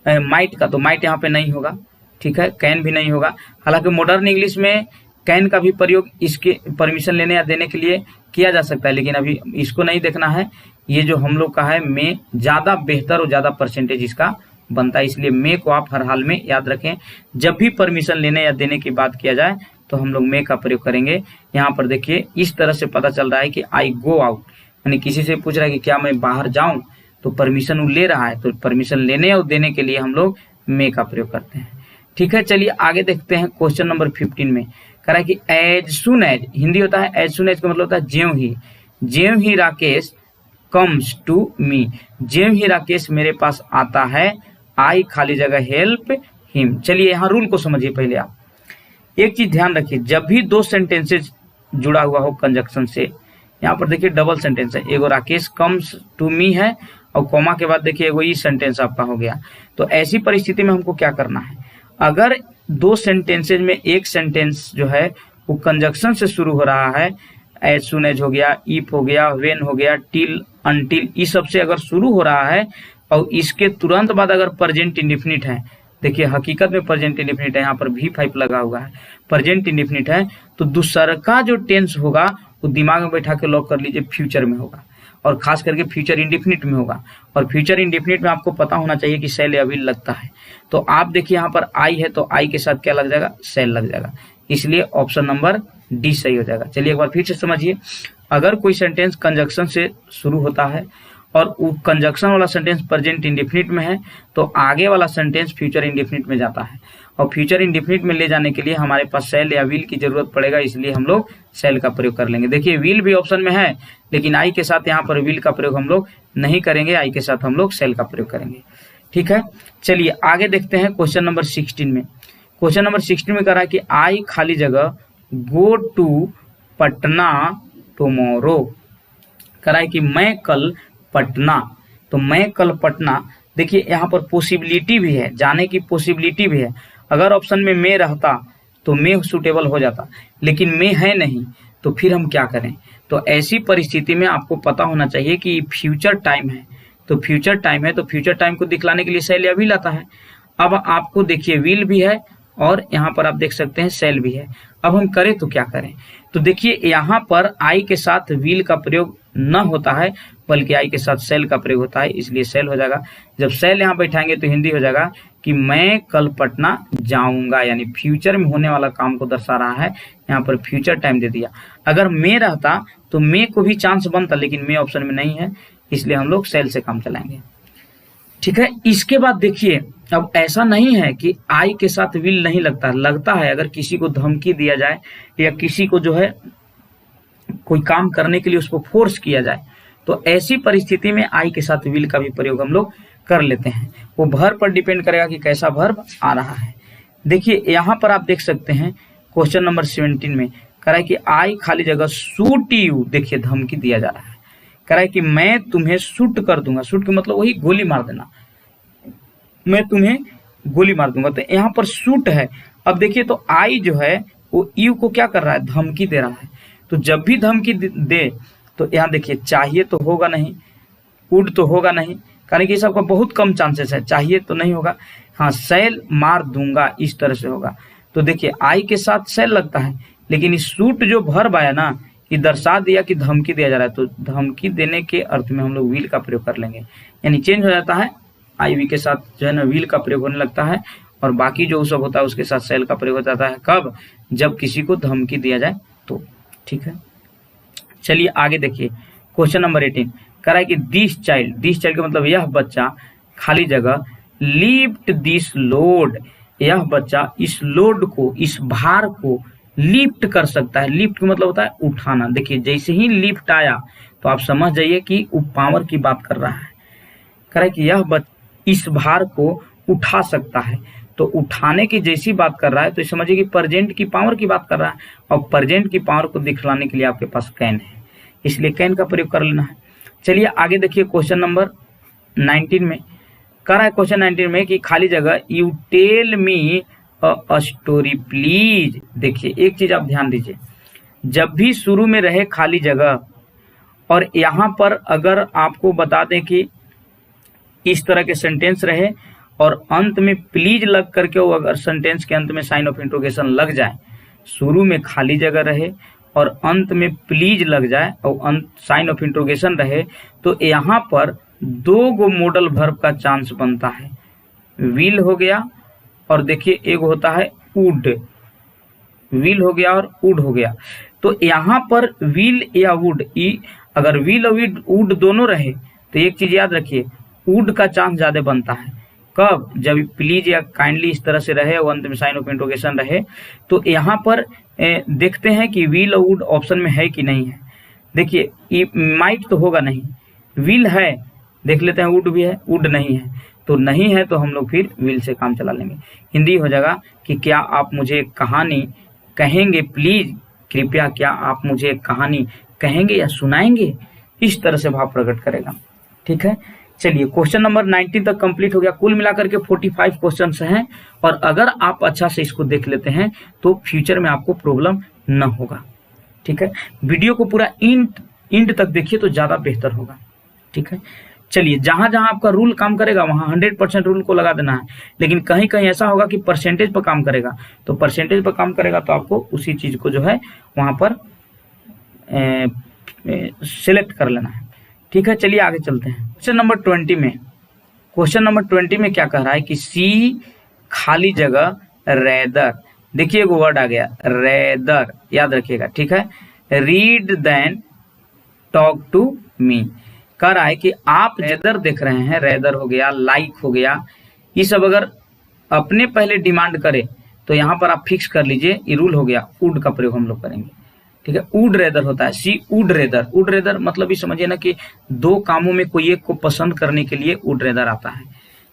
माइट का, तो माइट यहाँ पे नहीं होगा, ठीक है, कैन भी नहीं होगा, हालांकि मॉडर्न इंग्लिश में कैन का भी प्रयोग इसके परमिशन लेने या देने के लिए किया जा सकता है, लेकिन अभी इसको नहीं देखना है। ये जो हम लोग का है मे ज्यादा बेहतर और ज्यादा परसेंटेज इसका बनता है, इसलिए मे को आप हर हाल में याद रखें, जब भी परमिशन लेने या देने की बात किया जाए तो हम लोग मे का प्रयोग करेंगे। यहाँ पर देखिए इस तरह से पता चल रहा है कि आई गो आउट, यानी किसी से पूछ रहा है कि क्या मैं बाहर जाऊं, तो परमिशन वो ले रहा है, तो परमिशन लेने और देने के लिए हम लोग मे का प्रयोग करते हैं। ठीक है, चलिए आगे देखते हैं क्वेश्चन नंबर 15 में, कह रहा है कि एज सुन एज, हिंदी होता है एज सुन एज का मतलब होता है ज्यों ही राकेश कम्स टू मी, ज्यों ही राकेश मेरे पास आता है, आई खाली जगह हेल्प हिम। चलिए यहाँ रूल को समझिए पहले आप, एक चीज ध्यान रखिए, जब भी दो सेंटेंसेज जुड़ा हुआ हो कंजक्शन से, यहाँ पर देखिए डबल सेंटेंस है, एगो राकेश कम्स टू मी है और कॉमा के बाद देखिए एगो ई सेंटेंस आपका हो गया। तो ऐसी परिस्थिति में हमको क्या करना है, अगर दो सेंटेंसेज में एक सेंटेंस जो है वो कंजक्शन से शुरू हो रहा है, एज सुन एज हो गया, इफ हो गया, व्हेन हो गया, टिल, अनटिल, इस सब से अगर शुरू हो रहा है और इसके तुरंत बाद अगर प्रेजेंट इंडेफिनिट है, देखिए हकीकत में प्रेजेंट इंडेफिनिट है, यहाँ पर V5 लगा हुआ है, प्रेजेंट इंडेफिनिट है, तो दूसरा का जो टेंस होगा वो दिमाग में बैठा के लॉक कर लीजिए फ्यूचर में होगा, और खास करके फ्यूचर इंडेफिनिट में होगा। और फ्यूचर इंडेफिनिट में आपको पता होना चाहिए कि सेल या विल लगता है। तो आप देखिए यहाँ पर आई है तो आई के साथ क्या लग जाएगा, सेल लग जाएगा, इसलिए ऑप्शन नंबर डी सही हो जाएगा। चलिए एक बार फिर से समझिए, अगर कोई सेंटेंस कंजक्शन से शुरू होता है और वो कंजक्शन वाला सेंटेंस प्रेजेंट इंडेफिनिट में है तो आगे वाला सेंटेंस फ्यूचर इंडेफिनिट में जाता है, और फ्यूचर इंडेफिनिट में ले जाने के लिए हमारे पास सेल या विल की जरूरत पड़ेगा, इसलिए हम लोग सेल का प्रयोग कर लेंगे। देखिए विल भी ऑप्शन में है, लेकिन आई के साथ यहाँ पर विल का प्रयोग हम लोग नहीं करेंगे, आई के साथ हम लोग सेल का प्रयोग करेंगे। ठीक है, चलिए आगे देखते हैं क्वेश्चन नंबर 16 में। क्वेश्चन नंबर 16 में कह रहा है कि आई खाली जगह गो टू पटना टुमारो, कह रहा है कि मैं कल पटना, तो मैं कल पटना, देखिए यहाँ पर पॉसिबिलिटी भी है, जाने की पॉसिबिलिटी भी है। अगर ऑप्शन में मैं रहता तो मैं सूटेबल हो जाता, लेकिन मैं है नहीं, तो फिर हम क्या करें। तो ऐसी परिस्थिति में आपको पता होना चाहिए कि फ्यूचर टाइम है, तो फ्यूचर टाइम है, तो फ्यूचर टाइम को दिखलाने के लिए सेल या विल आता है। अब आपको देखिए विल भी है और यहाँ पर आप देख सकते हैं सेल भी है। अब हम करें तो क्या करें, तो देखिए यहाँ पर आई के साथ विल का प्रयोग न होता है, बल्कि आई के साथ सेल का प्रयोग होता है, इसलिए सेल हो जाएगा। जब सेल यहाँ बैठाएंगे तो हिंदी हो जाएगा कि मैं कल पटना जाऊंगा, यानी फ्यूचर में होने वाला काम को दर्शा रहा है, यहाँ पर फ्यूचर टाइम दे दिया। अगर मैं रहता तो मैं को भी चांस बनता, लेकिन मैं ऑप्शन में नहीं है, इसलिए हम लोग सेल से काम चलाएंगे। ठीक है, इसके बाद देखिए अब ऐसा नहीं है कि आई के साथ विल नहीं लगता, लगता है। अगर किसी को धमकी दिया जाए या किसी को जो है कोई काम करने के लिए उसको फोर्स किया जाए, तो ऐसी परिस्थिति में आई के साथ विल का भी प्रयोग हम लोग कर लेते हैं। वो वर्ब पर डिपेंड करेगा कि कैसा वर्ब आ रहा है। देखिए यहाँ पर आप देख सकते हैं क्वेश्चन नंबर 17 में कह रहा है कि आई खाली जगह शूट यू, देखिए धमकी दिया जा रहा है, कह रहा है कि मैं तुम्हें शूट कर दूंगा, शूट का मतलब वही गोली मार देना, मैं तुम्हें गोली मार दूंगा, तो यहाँ पर शूट है। अब देखिए तो आई जो है वो यू को क्या कर रहा है, धमकी दे रहा है। तो जब भी धमकी दे तो यहाँ देखिए चाहिए तो होगा नहीं, वुड तो होगा नहीं, कारण कि सबका बहुत कम चांसेस है, चाहिए तो नहीं होगा, हाँ सेल मार दूंगा इस तरह से होगा। तो देखिए आई के साथ सेल लगता है, लेकिन इस शूट जो वर्ब आया ना, ये दर्शा दिया कि धमकी दिया जा रहा है, तो धमकी देने के अर्थ में हम लोग विल का प्रयोग कर लेंगे, यानी चेंज हो जाता है, आई वी के साथ जो है ना विल का प्रयोग होने लगता है, और बाकी जो सब होता है उसके साथ सेल का प्रयोग हो जाता है। कब, जब किसी को धमकी दिया जाए तो। ठीक है, चलिए आगे देखिए क्वेश्चन नंबर 18 कह रहा है कि दिस चाइल्ड का मतलब यह बच्चा खाली जगह लिफ्ट दिस लोड, यह बच्चा इस लोड को, इस भार को लिफ्ट कर सकता है। लिफ्ट का मतलब होता है उठाना। देखिए जैसे ही लिफ्ट आया तो आप समझ जाइए कि वो पावर की बात कर रहा है। कह रहा है कि यह बच्चा इस भार को उठा सकता है, तो उठाने की जैसी बात कर रहा है तो समझिए कि प्रेजेंट की पावर की बात कर रहा है, और प्रेजेंट की पावर को दिखलाने के लिए आपके पास कैन है, इसलिए कैन का प्रयोग कर लेना है। चलिए आगे देखिए क्वेश्चन नंबर 19 में कह रहा है, क्वेश्चन 19 में कि खाली जगह you tell me a story please. देखिए एक चीज आप ध्यान दीजिए, जब भी शुरू में रहे खाली जगह, और यहाँ पर अगर आपको बता दें कि इस तरह के सेंटेंस रहे और अंत में प्लीज लग करके वो अगर सेंटेंस के अंत में साइन ऑफ इंट्रोगेशन लग जाए, शुरू में खाली जगह रहे और अंत में प्लीज लग जाए और अंत साइन ऑफ इंट्रोगेशन रहे, तो यहाँ पर दो गो मॉडल वर्ब का चांस बनता है। विल हो गया और देखिए एक होता है वुड, विल हो गया और वुड हो गया। तो यहाँ पर विल या वुड, अगर विल और वुड दोनों रहे तो एक चीज याद रखिए, वुड का चांस ज्यादा बनता है। कब, जब प्लीज या काइंडली इस तरह से रहे और अंत में साइन ऑफ इंट्रोगेशन रहे। तो यहाँ पर देखते हैं कि विल और वुड ऑप्शन में है कि नहीं है। देखिए माइट तो होगा नहीं, विल है, देख लेते हैं वुड भी है, वुड नहीं है, तो नहीं है तो हम लोग फिर विल से काम चला लेंगे। हिंदी हो जाएगा कि क्या आप मुझे एक कहानी कहेंगे प्लीज, कृपया क्या आप मुझे एक कहानी कहेंगे या सुनाएंगे, इस तरह से भाव प्रकट करेगा। ठीक है, चलिए क्वेश्चन नंबर 19 तक कंप्लीट हो गया। कुल मिलाकर के 45 क्वेश्चंस हैं, और अगर आप अच्छा से इसको देख लेते हैं तो फ्यूचर में आपको प्रॉब्लम न होगा। ठीक है, वीडियो को पूरा इंड तक देखिए तो ज्यादा बेहतर होगा। ठीक है, चलिए जहां जहां आपका रूल काम करेगा वहां 100% रूल को लगा देना है, लेकिन कहीं कहीं ऐसा होगा कि परसेंटेज पर काम करेगा, तो परसेंटेज पर काम करेगा तो आपको उसी चीज को जो है वहां पर सिलेक्ट कर लेना है। ठीक है, चलिए आगे चलते हैं। क्वेश्चन नंबर 20 में क्या कह रहा है कि सी खाली जगह रेदर, देखिए एगो वर्ड आ गया रेदर, याद रखिएगा। ठीक है, read then talk to me, कह रहा है कि आप रेदर देख रहे हैं, रेदर हो गया, लाइक हो गया, ये सब अगर अपने पहले डिमांड करे तो यहाँ पर आप फिक्स कर लीजिए, ये रूल हो गया, वुड का प्रयोग हम लोग करेंगे। ठीक है, वुड रेदर होता है, सी वुड रेदर। वुड रेदर मतलब ये समझिए ना कि दो कामों में कोई एक को पसंद करने के लिए वुड रेदर आता है।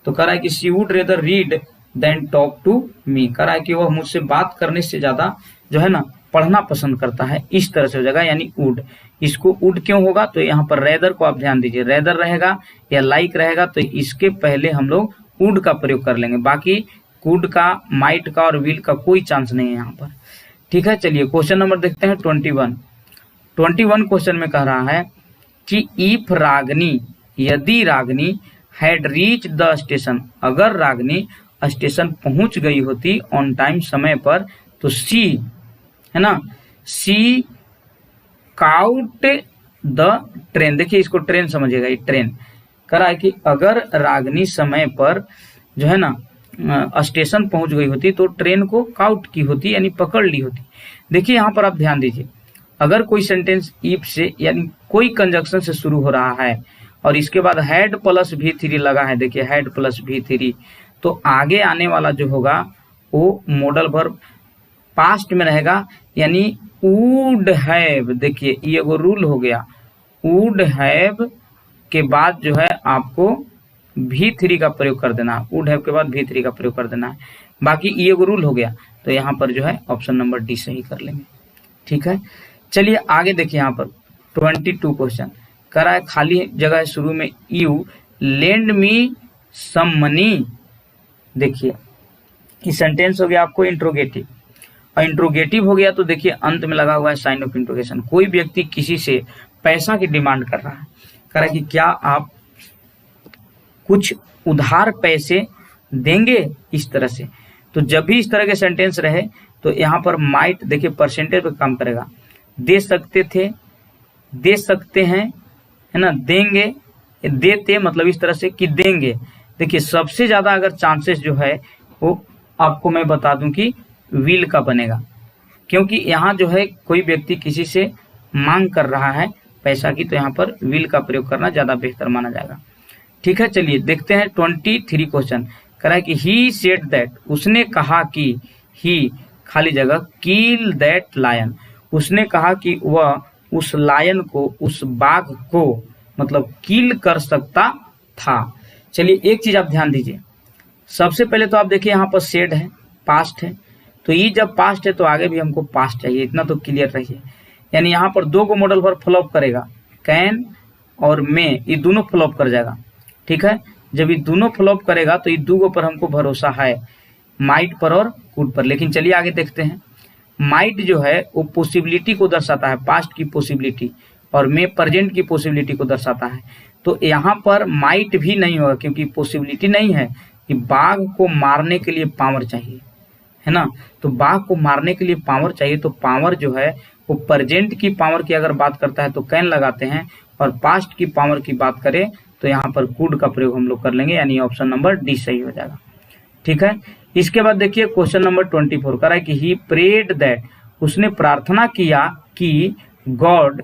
तो कह रहा है कि she would rather read then talk to me, कह रहा है कि वह मुझसे बात करने से ज्यादा जो है ना पढ़ना पसंद करता है, इस तरह से हो जाएगा, यानी वुड। इसको वुड क्यों होगा, तो यहाँ पर रेदर को आप ध्यान दीजिए, रेदर रहेगा या लाइक रहेगा तो इसके पहले हम लोग वुड का प्रयोग कर लेंगे, बाकी कुड का, माइट का और विल का कोई चांस नहीं है यहाँ पर। ठीक है, चलिए क्वेश्चन नंबर देखते हैं 21 क्वेश्चन में कह रहा है कि इफ रागनी, यदि रागनी हैड रीच द स्टेशन, अगर रागनी स्टेशन पहुंच गई होती ऑन टाइम, समय पर, तो सी है ना, सी काउट द ट्रेन, देखिए इसको ट्रेन समझिएगा, ये ट्रेन कह रहा है कि अगर रागनी समय पर जो है ना स्टेशन पहुंच गई होती तो ट्रेन को काउट की होती, यानी पकड़ ली होती। देखिए यहाँ पर आप ध्यान दीजिए, अगर कोई सेंटेंस इफ से यानी कोई कंजक्शन से शुरू हो रहा है और इसके बाद हैड प्लस V3 लगा है, देखिए हैड प्लस V3, तो आगे आने वाला जो होगा वो मॉडल वर्ब पास्ट में रहेगा, यानी वुड हैव। देखिए ये वो रूल हो गया, वुड हैव के बाद जो है आपको V3 का प्रयोग कर देना है, वुड हैव के बाद V3 का प्रयोग कर देना है, बाकी ये वो रूल हो गया। तो यहाँ पर जो है ऑप्शन नंबर डी सही कर लेंगे। ठीक है, चलिए आगे देखिए, यहाँ पर 22 क्वेश्चन कह रहा है खाली जगह है शुरू में, you lend me some money. देखिए ये सेंटेंस हो गया आपको इंट्रोगेटिव, और इंट्रोगेटिव हो गया तो देखिए अंत में लगा हुआ है साइन ऑफ इंट्रोगेशन। कोई व्यक्ति किसी से पैसा की डिमांड कर रहा है, कह रहा है कि क्या आप कुछ उधार पैसे देंगे, इस तरह से। तो जब भी इस तरह के सेंटेंस रहे तो यहाँ पर माइट, देखिए परसेंटेज पे काम करेगा, दे सकते थे, दे सकते हैं, है ना, देंगे, देते, मतलब इस तरह से कि देंगे। देखिए सबसे ज्यादा अगर चांसेस जो है वो आपको मैं बता दूं कि विल का बनेगा, क्योंकि यहाँ जो है कोई व्यक्ति किसी से मांग कर रहा है पैसा की, तो यहाँ पर विल का प्रयोग करना ज्यादा बेहतर माना जाएगा। ठीक है, चलिए देखते हैं 23 क्वेश्चन कह रहा है कि ही सेड दैट, उसने कहा कि, ही खाली जगह किल दैट लायन, उसने कहा कि वह उस लायन को, उस बाघ को मतलब किल कर सकता था। चलिए एक चीज आप ध्यान दीजिए, सबसे पहले तो आप देखिए यहाँ पर सेड है, पास्ट है, तो ये जब पास्ट है तो आगे भी हमको पास्ट चाहिए, इतना तो क्लियर रहिए। यानी यहाँ पर दो को मॉडल पर फ्लॉप करेगा, कैन और मे, ये दोनों फ्लॉप कर जाएगा। ठीक है, जब ये दोनों फ्लॉप करेगा तो ये दो पर हमको भरोसा है, माइट पर और कुड पर। लेकिन चलिए आगे देखते हैं, माइट जो है वो पॉसिबिलिटी को दर्शाता है, पास्ट की पॉसिबिलिटी, और मे प्रेजेंट की पॉसिबिलिटी को दर्शाता है। तो यहाँ पर माइट भी नहीं होगा क्योंकि पॉसिबिलिटी नहीं है कि बाघ को मारने के लिए पावर चाहिए, है ना, तो बाघ को मारने के लिए पावर चाहिए, तो पावर जो है वो प्रेजेंट की पावर की अगर बात करता है तो कैन लगाते हैं, और पास्ट की पावर की बात करें तो यहाँ पर कुड का प्रयोग हम लोग कर लेंगे, यानी ऑप्शन नंबर डी सही हो जाएगा। ठीक है, इसके बाद देखिए क्वेश्चन नंबर 24 कह रहा है कि ही प्रेड दैट, उसने प्रार्थना किया कि गॉड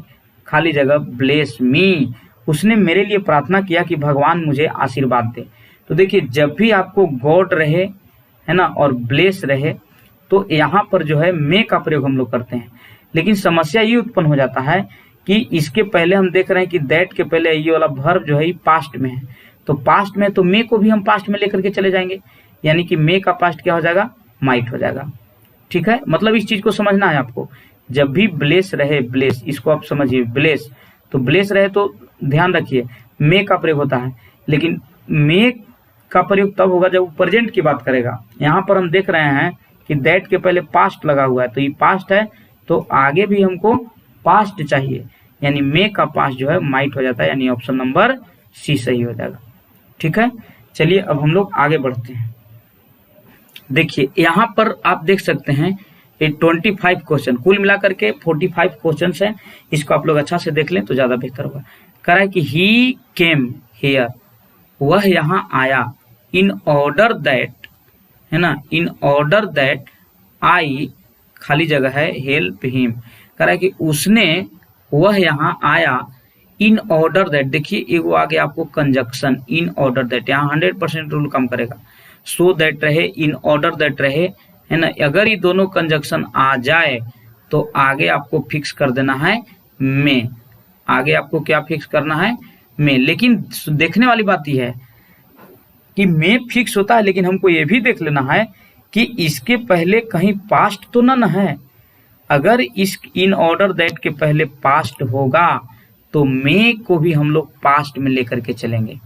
खाली जगह ब्लेस मी, उसने मेरे लिए प्रार्थना किया कि भगवान मुझे आशीर्वाद दे। तो देखिए जब भी आपको गॉड रहे, है ना, और ब्लेस रहे, तो यहाँ पर जो है मे का प्रयोग हम लोग करते हैं। लेकिन समस्या ये उत्पन्न हो जाता है कि इसके पहले हम देख रहे हैं कि दैट के पहले ये वाला वर्ब जो है पास्ट में है, तो पास्ट में तो मे को भी हम पास्ट में लेकर के चले जाएंगे, यानी कि मे का पास्ट क्या हो जाएगा, माइट हो जाएगा। ठीक है, मतलब इस चीज को समझना है आपको, जब भी ब्लेस रहे, ब्लेस इसको आप समझिए, ब्लेस तो ब्लेस रहे तो ध्यान रखिए मे का प्रयोग होता है, लेकिन मे का प्रयोग तब होगा जब वो प्रेजेंट की बात करेगा। यहाँ पर हम देख रहे हैं कि दैट के पहले पास्ट लगा हुआ है, तो ये पास्ट है तो आगे भी हमको पास्ट चाहिए, यानी मे का पास्ट जो है माइट हो जाता है, यानी ऑप्शन नंबर सी सही हो जाएगा। ठीक है, चलिए अब हम लोग आगे बढ़ते हैं। देखिए यहाँ पर आप देख सकते हैं ये 25 क्वेश्चन, कुल मिलाकर के 45 क्वेश्चन है। इसको आप लोग अच्छा से देख लें तो ज्यादा बेहतर होगा। कह रहा है कि ही केम हियर, वह यहाँ आया, इन ऑर्डर दैट, है ना, इन ऑर्डर दैट आई खाली जगह है हेल्प हिम। कह रहा है कि उसने, वह यहाँ आया, इन ऑर्डर दैट, देखिए एगो आगे आपको कंजक्शन इन ऑर्डर दैट, यहाँ 100% रूल काम करेगा। सो दैट रहे, इन ऑर्डर दैट रहे, है ना। अगर ये दोनों कंजक्शन आ जाए तो आगे आपको फिक्स कर देना है में, आगे आपको क्या फिक्स करना है में। लेकिन देखने वाली बात यह है कि में फिक्स होता है, लेकिन हमको ये भी देख लेना है कि इसके पहले कहीं पास्ट तो ना है। अगर इस इन ऑर्डर दैट के पहले पास्ट होगा तो में को भी हम लोग पास्ट में लेकर के चलेंगे।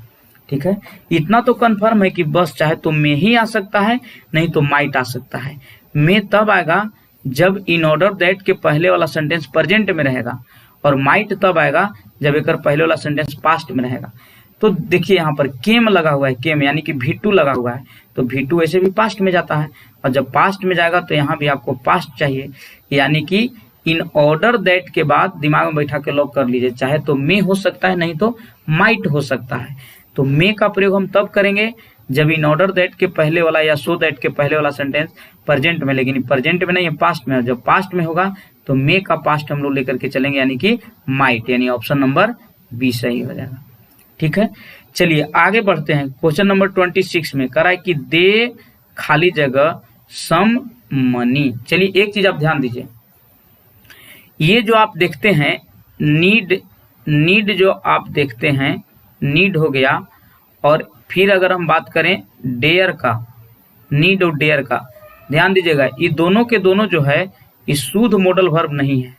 ठीक है, इतना तो कंफर्म है कि बस चाहे तो में ही आ सकता है, नहीं तो माइट आ सकता है। में तब आएगा जब इन ऑर्डर दैट के पहले वाला सेंटेंस प्रेजेंट में रहेगा, और माइट तब आएगा जब एक पहले वाला सेंटेंस पास्ट में रहेगा। तो देखिए यहाँ पर केम लगा हुआ है, केम यानी कि V2 लगा हुआ है, तो V2 ऐसे भी पास्ट में जाता है, और जब पास्ट में जाएगा तो यहाँ भी आपको पास्ट चाहिए, यानी कि इन ऑर्डर दैट के बाद दिमाग में बैठा के लॉक कर लीजिए, चाहे तो में हो सकता है, नहीं तो माइट हो सकता है। तो में का प्रयोग हम तब करेंगे जब इन ऑर्डर दैट के पहले वाला या सो दैट के पहले वाला सेंटेंस प्रेजेंट में, लेकिन प्रेजेंट में नहीं है, पास्ट में। जब पास्ट में होगा तो में का पास्ट हम लोग लेकर के चलेंगे, यानी कि माइट, यानी ऑप्शन नंबर बी सही हो जाएगा। ठीक है, चलिए आगे बढ़ते हैं। क्वेश्चन नंबर 26 में कह रहा है कि दे खाली जगह सम मनी। चलिए एक चीज आप ध्यान दीजिए, ये जो आप देखते हैं नीड जो आप देखते हैं, नीड हो गया, और फिर अगर हम बात करें डेयर का, नीड और डेयर का, ध्यान दीजिएगा ये दोनों के दोनों जो है ये शुद्ध मॉडल वर्ब नहीं है।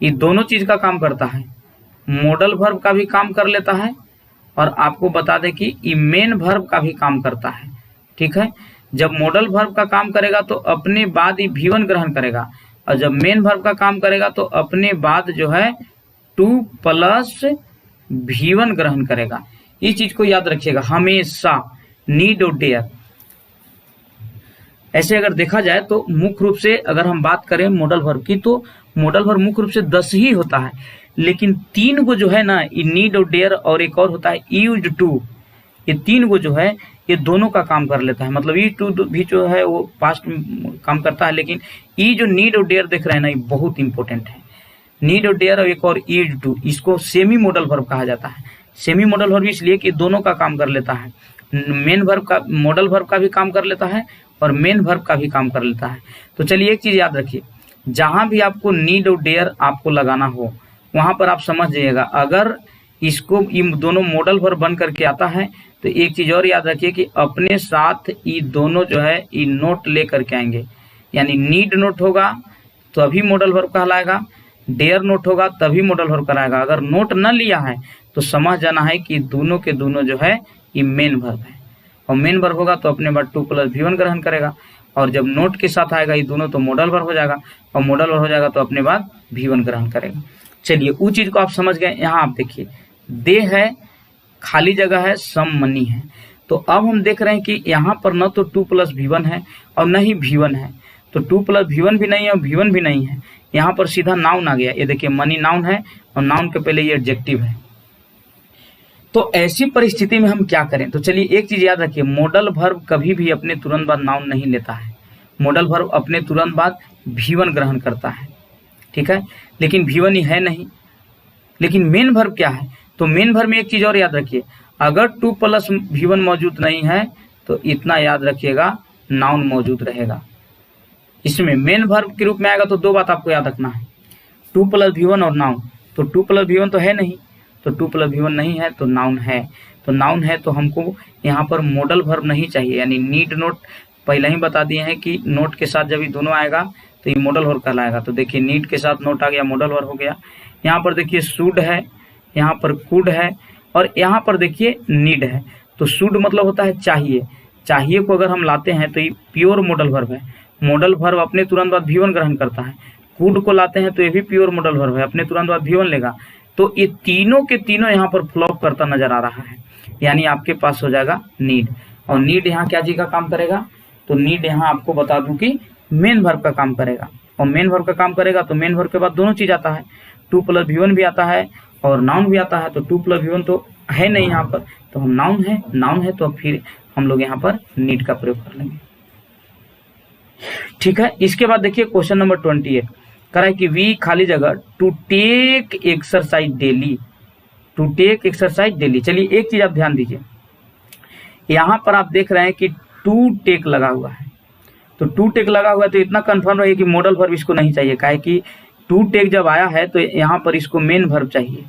ये दोनों चीज का काम करता है, मॉडल वर्ब का भी काम कर लेता है, और आपको बता दें कि ये मेन वर्ब का भी काम करता है। ठीक है, जब मॉडल वर्ब का काम करेगा तो अपने बाद ही V1 ग्रहण करेगा, और जब मेन वर्ब का काम करेगा तो अपने बाद जो है 2 + V1 ग्रहण करेगा। इस चीज को याद रखिएगा हमेशा, नीड और डेयर। ऐसे अगर देखा जाए तो मुख्य रूप से अगर हम बात करें मॉडल वर्ब की, तो मॉडल वर्ब मुख्य रूप से 10 ही होता है, लेकिन 3 को जो है ना, नीड और डेयर, और एक और होता है यूज्ड टू, ये 3 को जो है ये दोनों का काम कर लेता है। मतलब यूज्ड टू भी जो है वो पास्ट में काम करता है, लेकिन ये जो नीड और डेयर देख रहे हैं ना, ये बहुत इंपॉर्टेंट है। नीड और डेयर और एक और यूज्ड टू, इसको सेमी मॉडल वर्ब कहा जाता है। सेमी मॉडल वर्ब इसलिए कि दोनों का काम कर लेता है, मेन वर्ब का, मॉडल वर्ब का भी काम कर लेता है और मेन वर्ब का भी काम कर लेता है। तो चलिए एक चीज याद रखिए, जहां भी आपको नीड और डेयर आपको लगाना हो वहां पर आप समझ जाइएगा, अगर इसको इन दोनों मॉडल वर्ब बन करके आता है तो एक चीज और याद रखिए कि अपने साथ ये दोनों जो है ये नोट ले करके आएंगे, यानी नीड नोट होगा तो अभी मॉडल वर्ब कहलाएगा, डेयर नोट होगा तभी मॉडल वर्ब कहलाएगा। अगर नोट न लिया है तो समझ जाना है कि दोनों के दोनों जो है ये मेन वर्ब है, और मेन वर्ब होगा तो अपने बाद 2 + V1 ग्रहण करेगा, और जब नोट के साथ आएगा ये दोनों तो मॉडल वर्ब हो जाएगा, और मॉडल वर्ब हो जाएगा तो अपने बाद V1 ग्रहण करेगा। चलिए वो चीज को आप समझ गए। यहाँ आप देखिए दे है, खाली जगह है, सम मनी है। तो अब हम देख रहे हैं कि यहाँ पर न तो 2 + V1 है और न ही V1 है, तो 2 + V1 भी नहीं है और V1 भी नहीं है, यहाँ पर सीधा नाउन आ गया। ये देखिए मनी नाउन है और नाउन के पहले ये एडजेक्टिव है। तो ऐसी परिस्थिति में हम क्या करें? तो चलिए एक चीज याद रखिए, मॉडल वर्ब कभी भी अपने तुरंत बाद नाउन नहीं लेता है, मॉडल वर्ब अपने तुरंत बाद V1 ग्रहण करता है। ठीक है, लेकिन V1 ही है नहीं। लेकिन मेन वर्ब क्या है? तो मेन वर्ब में एक चीज और याद रखिए, अगर 2 + V1 मौजूद नहीं है तो इतना याद रखिएगा नाउन मौजूद रहेगा। इसमें मेन वर्ब के रूप में आएगा तो 2 बात आपको याद रखना है, 2 + V1 और नाउन। तो 2 + V1 तो है नहीं, तो 2 + V1 नहीं है तो नाउन है। तो नाउन है तो हमको यहाँ पर मॉडल वर्ब नहीं चाहिए, यानी नीड नोट पहले ही बता दिए हैं कि नोट के साथ जब ये दोनों आएगा तो ये मॉडल वर्ब कहलाएगा। तो देखिए नीड के साथ नोट आ गया, मॉडल वर्ब हो गया। यहाँ पर देखिए शुड है, यहाँ पर कुड है और यहाँ पर देखिए नीड है। तो शुड मतलब होता है चाहिए, चाहिए को अगर हम लाते हैं तो ये प्योर मॉडल वर्ब है। मॉडल वर्ब अपने तुरंत बाद V1 ग्रहण करता है। कुड को लाते हैं तो ये भी प्योर मॉडल वर्ब है, अपने तुरंत बाद V1 लेगा। तो ये तीनों के तीनों यहाँ पर फ्लॉप करता नजर आ रहा है, यानी आपके पास हो जाएगा नीड। और नीड यहाँ क्या चीज का काम करेगा, तो नीड यहाँ आपको बता दूं कि मेन वर्ब का काम करेगा। और मेन वर्ब का काम करेगा तो मेन वर्ब के बाद दोनों चीज आता है, टू प्लस V1 भी आता है और नाउन भी आता है। तो टू प्लस V1 तो है नहीं यहाँ पर, तो हम नाउन है तो फिर हम लोग यहाँ पर नीड का प्रयोग कर लेंगे। ठीक है, इसके बाद देखिए क्वेश्चन नंबर 28 कह रहा है कि वी खाली जगह to take exercise daily, to take exercise daily. चलिए एक चीज आप ध्यान दीजिए, यहाँ पर आप देख रहे हैं कि टू टेक लगा हुआ है। तो टू टेक लगा हुआ है तो इतना कंफर्म रहिए कि मॉडल वर्ब इसको नहीं चाहिए। काहे कि टू टेक जब आया है तो यहाँ पर इसको मेन वर्ब चाहिए,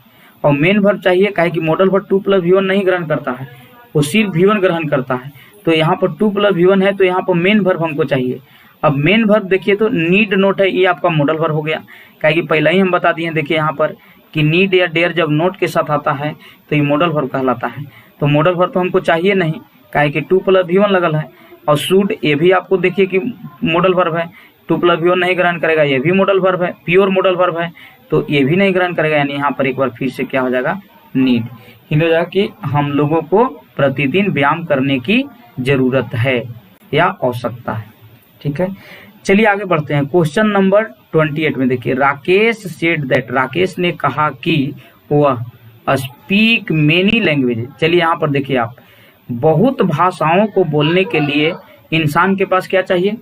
और मेन वर्ब चाहिए काहे कि modal verb two plus V1 नहीं ग्रहण करता है, वो सिर्फ V1 ग्रहण करता है। तो यहाँ पर टू प्लस V1 है तो यहाँ पर मेन वर्ब हमको चाहिए। अब मेन वर्ब देखिए तो नीड नोट है, ये आपका मॉडल वर्ब हो गया। काहे कि पहले ही हम बता दिए देखिए यहाँ पर कि नीड या डेयर जब नोट के साथ आता है तो ये मॉडल वर्ब कहलाता है। तो मॉडल वर्ब तो हमको चाहिए नहीं, काहे कि टू प्लस V1 लगल है। और शुड ये भी आपको देखिए कि मॉडल वर्ब है, टू प्लस V1 नहीं ग्रहण करेगा, ये भी मॉडल वर्ब है, प्योर मॉडल वर्ब है, तो ये भी नहीं ग्रहण करेगा। यानी यहाँ पर एक बार फिर से क्या हो जाएगा, नीड। हिंट हो जाएगा कि हम लोगों को प्रतिदिन व्यायाम करने की जरूरत है या आवश्यकता है। ठीक है, चलिए आगे बढ़ते हैं। क्वेश्चन नंबर 28 में देखिए, राकेश सेड दैट, राकेश ने कहा कि वह स्पीक मेनी लैंग्वेज। चलिए यहाँ पर देखिए आप, बहुत भाषाओं को बोलने के लिए इंसान के पास क्या चाहिए,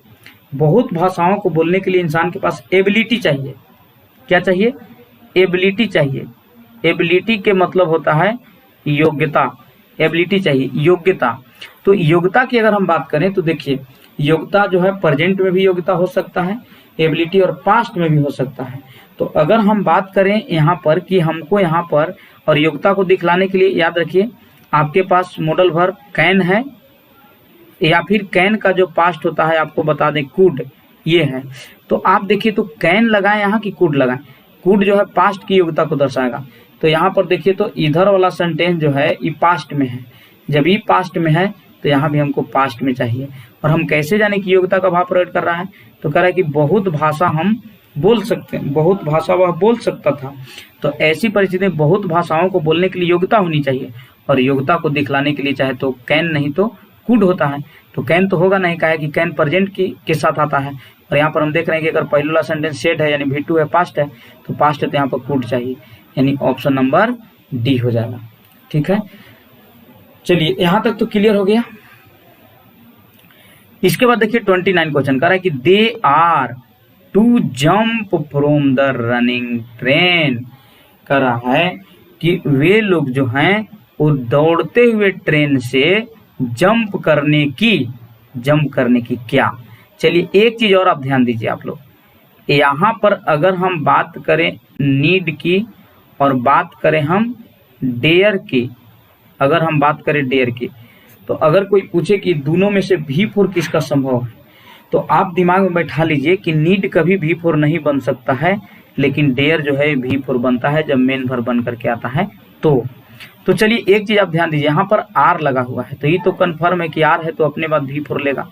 बहुत भाषाओं को बोलने के लिए इंसान के पास एबिलिटी चाहिए। क्या चाहिए, एबिलिटी चाहिए। एबिलिटी के मतलब होता है योग्यता, एबिलिटी चाहिए योग्यता। तो योग्यता की अगर हम बात करें तो देखिए योग्यता जो है प्रेजेंट में भी योग्यता हो सकता है एबिलिटी, और पास्ट में भी हो सकता है। तो अगर हम बात करें यहाँ पर कि हमको यहाँ पर और योग्यता को दिखलाने के लिए याद रखिए आपके पास मॉडल वर्ब कैन है, या फिर कैन का जो पास्ट होता है आपको बता दें कुड, ये है। तो आप देखिए तो कैन लगाएं यहाँ की कुड लगाएं, कुड जो है पास्ट की योग्यता को दर्शाएगा। तो यहाँ पर देखिए तो इधर वाला सेंटेंस जो है ये पास्ट में है, जब ये पास्ट में है तो यहाँ भी हमको पास्ट में चाहिए। और हम कैसे जाने की योग्यता का भाव प्रकट कर रहा है, तो कह रहा है कि बहुत भाषा हम बोल सकते हैं, बहुत भाषा वह बोल सकता था। तो ऐसी परिस्थिति में बहुत भाषाओं को बोलने के लिए योग्यता होनी चाहिए, और योग्यता को दिखलाने के लिए चाहे तो कैन नहीं तो कुड होता है। तो कैन तो होगा नहीं, कहा कि कैन प्रेजेंट के साथ आता है। और यहाँ पर हम देख रहे हैं कि अगर पहले वाला सेंटेंस सेड है यानी V2 है, पास्ट है, तो पास्ट है तो यहाँ पर कुड चाहिए, यानी ऑप्शन नंबर डी हो जाएगा। ठीक है, चलिए यहाँ तक तो क्लियर हो गया। इसके बाद देखिए 29 क्वेश्चन कह रहा है कि they are to jump from the running train. कह रहा है कि वे लोग जो हैं वो दौड़ते हुए ट्रेन से जंप करने की क्या। चलिए एक चीज और आप ध्यान दीजिए आप लोग, यहाँ पर अगर हम बात करें नीड की और बात करें हम डेयर की, अगर हम बात करें डेयर की, तो अगर कोई पूछे कि दोनों में से V4 किसका संभव है, तो आप दिमाग में बैठा लीजिए कि नीड कभी V4 नहीं बन सकता है, लेकिन डेयर जो है V4 बनता है जब मेन वर्ब बन करके आता है। तो चलिए एक चीज आप ध्यान दीजिए, यहाँ पर आर लगा हुआ है तो ये तो कंफर्म है कि आर है तो अपने बाद V4 लेगा।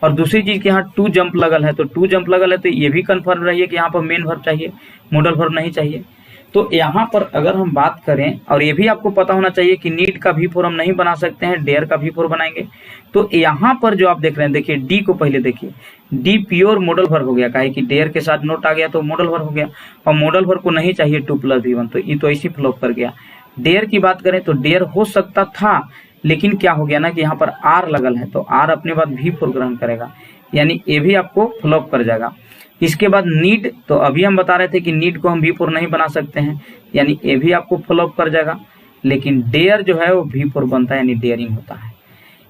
और दूसरी चीज कि यहाँ टू जंप लगल है, तो टू जंप लगल है तो ये भी कंफर्म रहिए कि यहाँ पर मेन वर्ब चाहिए, मॉडल वर्ब नहीं चाहिए। तो यहाँ पर अगर हम बात करें, और ये भी आपको पता होना चाहिए कि नीड का V4 हम नहीं बना सकते हैं, डेयर का V4 बनाएंगे। तो यहाँ पर जो आप देख रहे हैं देखिए डी को पहले देखिए, डी प्योर मॉडल वर्ब हो गया, काहे कि डेयर के साथ नोट आ गया तो मॉडल वर्ब हो गया, और मॉडल वर्ब को नहीं चाहिए 2 + V1, तो ये तो ऐसे फ्लॉप कर गया। डेयर की बात करें तो डेयर हो सकता था, लेकिन क्या हो गया ना कि यहाँ पर आर लगल है तो आर अपने बाद V4 ग्रहण करेगा, यानी ये भी आपको फ्लॉप कर जाएगा। इसके बाद नीड, तो अभी हम बता रहे थे कि नीड को हम V4 नहीं बना सकते हैं, यानी ये भी आपको फ्लॉप कर जाएगा। लेकिन डेयर जो है वो V4 बनता है, यानी डेयरिंग होता है।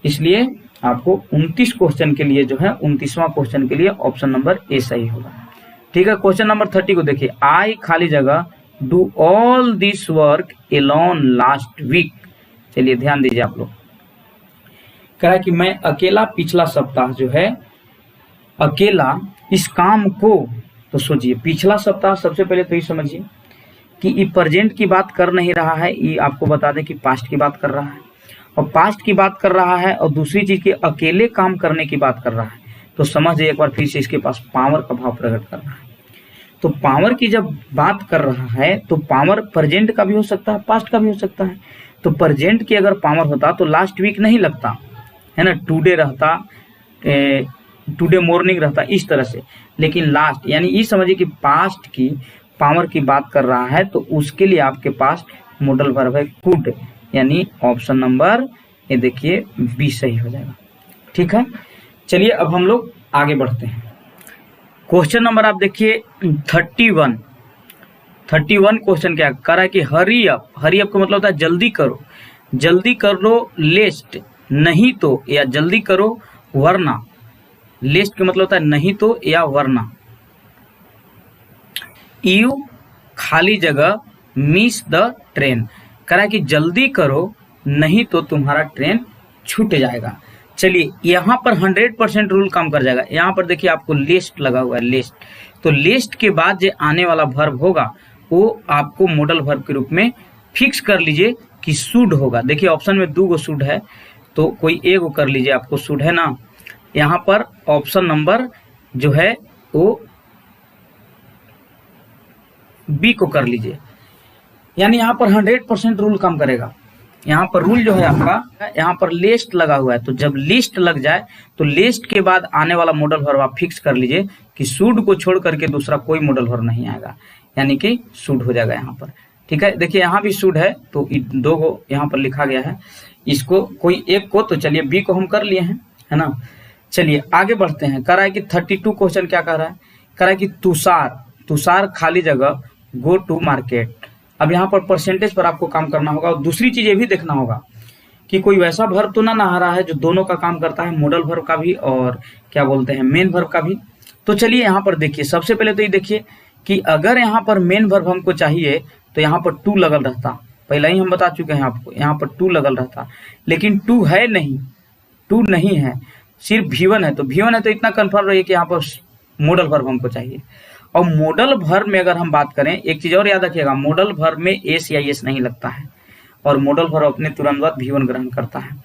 इसलिए आपको 29 क्वेश्चन के लिए जो है 29वां क्वेश्चन के लिए ऑप्शन नंबर ए सही होगा। ठीक है, क्वेश्चन नंबर 30 को देखिए, आई खाली जगह do all this work alone last week. चलिए ध्यान दीजिए आप लोग, कह रहा है कि मैं अकेला पिछला सप्ताह जो है अकेला इस काम को, तो सोचिए पिछला सप्ताह सबसे पहले तो ये समझिए कि ये प्रेजेंट की बात कर नहीं रहा है, ये आपको बता दें कि पास्ट की बात कर रहा है, और पास्ट की बात कर रहा है और दूसरी चीज के अकेले काम करने की बात कर रहा है। तो समझ एक बार फिर से इसके पास पावर का भाव प्रकट कर रहा है। तो पावर की जब बात कर रहा है तो पावर प्रेजेंट का भी हो सकता है, पास्ट का भी हो सकता है। तो प्रेजेंट की अगर पावर होता तो लास्ट वीक नहीं लगता है ना, टुडे रहता, टुडे मॉर्निंग रहता, इस तरह से। लेकिन लास्ट यानी ये समझिए कि पास्ट की पावर की बात कर रहा है, तो उसके लिए आपके पास मॉडल वर्ब है कुड, यानी ऑप्शन नंबर ये देखिए बी सही हो जाएगा। ठीक है, चलिए अब हम लोग आगे बढ़ते हैं। क्वेश्चन नंबर आप देखिए 31 क्वेश्चन क्या कर रहा है कि हरी अप का मतलब होता है जल्दी करो लेस्ट, नहीं तो, या जल्दी करो वरना। लेस्ट का मतलब होता है नहीं तो या वरना। यू खाली जगह मिस द ट्रेन, कह रहा है कि जल्दी करो नहीं तो तुम्हारा ट्रेन छूट जाएगा। चलिए यहाँ पर 100% रूल काम कर जाएगा। यहाँ पर देखिए आपको लिस्ट लगा हुआ है, लिस्ट, तो लिस्ट के बाद जो आने वाला वर्ब होगा वो आपको मॉडल वर्ब के रूप में फिक्स कर लीजिए कि शुड होगा। देखिए ऑप्शन में 2 शुड है, तो कोई एक कर लीजिए, आपको शुड है ना। यहाँ पर ऑप्शन नंबर जो है वो बी को कर लीजिए, यानी यहाँ पर 100% रूल काम करेगा। यहाँ पर रूल जो है आपका, यहाँ पर लिस्ट लगा हुआ है, तो जब लिस्ट लग जाए तो लिस्ट के बाद आने वाला मॉडल वर्ब आप फिक्स कर लीजिए कि शुड को छोड़ करके दूसरा कोई मॉडल वर्ब नहीं आएगा, यानी कि शुड हो जाएगा यहाँ पर। ठीक है, देखिए यहाँ भी शुड है, तो 2 को यहाँ पर लिखा गया है, इसको कोई एक को, तो चलिए बी को हम कर लिए हैं, है ना। चलिए आगे बढ़ते हैं। कह रहा है कि 32 क्वेश्चन क्या कह रहा है, कह रहा है कि तुषार खाली जगह गो टू मार्केट। अब यहाँ पर परसेंटेज पर आपको काम करना होगा, और दूसरी चीज ये भी देखना होगा कि कोई वैसा वर्ब तो ना आ रहा है जो दोनों का काम करता है, मॉडल वर्ब का भी और क्या बोलते हैं मेन वर्ब का भी। तो चलिए यहाँ पर देखिए, सबसे पहले तो ये देखिए कि अगर यहाँ पर मेन वर्ब हमको चाहिए तो यहाँ पर टू लगल रहता, पहले ही हम बता चुके हैं आपको, यहाँ पर टू लगल रहता, लेकिन टू है नहीं, टू नहीं है, सिर्फ V1 है। तो V1 है तो इतना कंफर्म रहिए कि यहाँ पर मॉडल वर्ब हमको चाहिए। और मॉडल वर्ब में अगर हम बात करें, एक चीज और याद रखिएगा, मॉडल वर्ब में एस या एस नहीं लगता है, और मॉडल वर्ब अपने तुरंत बाद V1 ग्रहण करता है।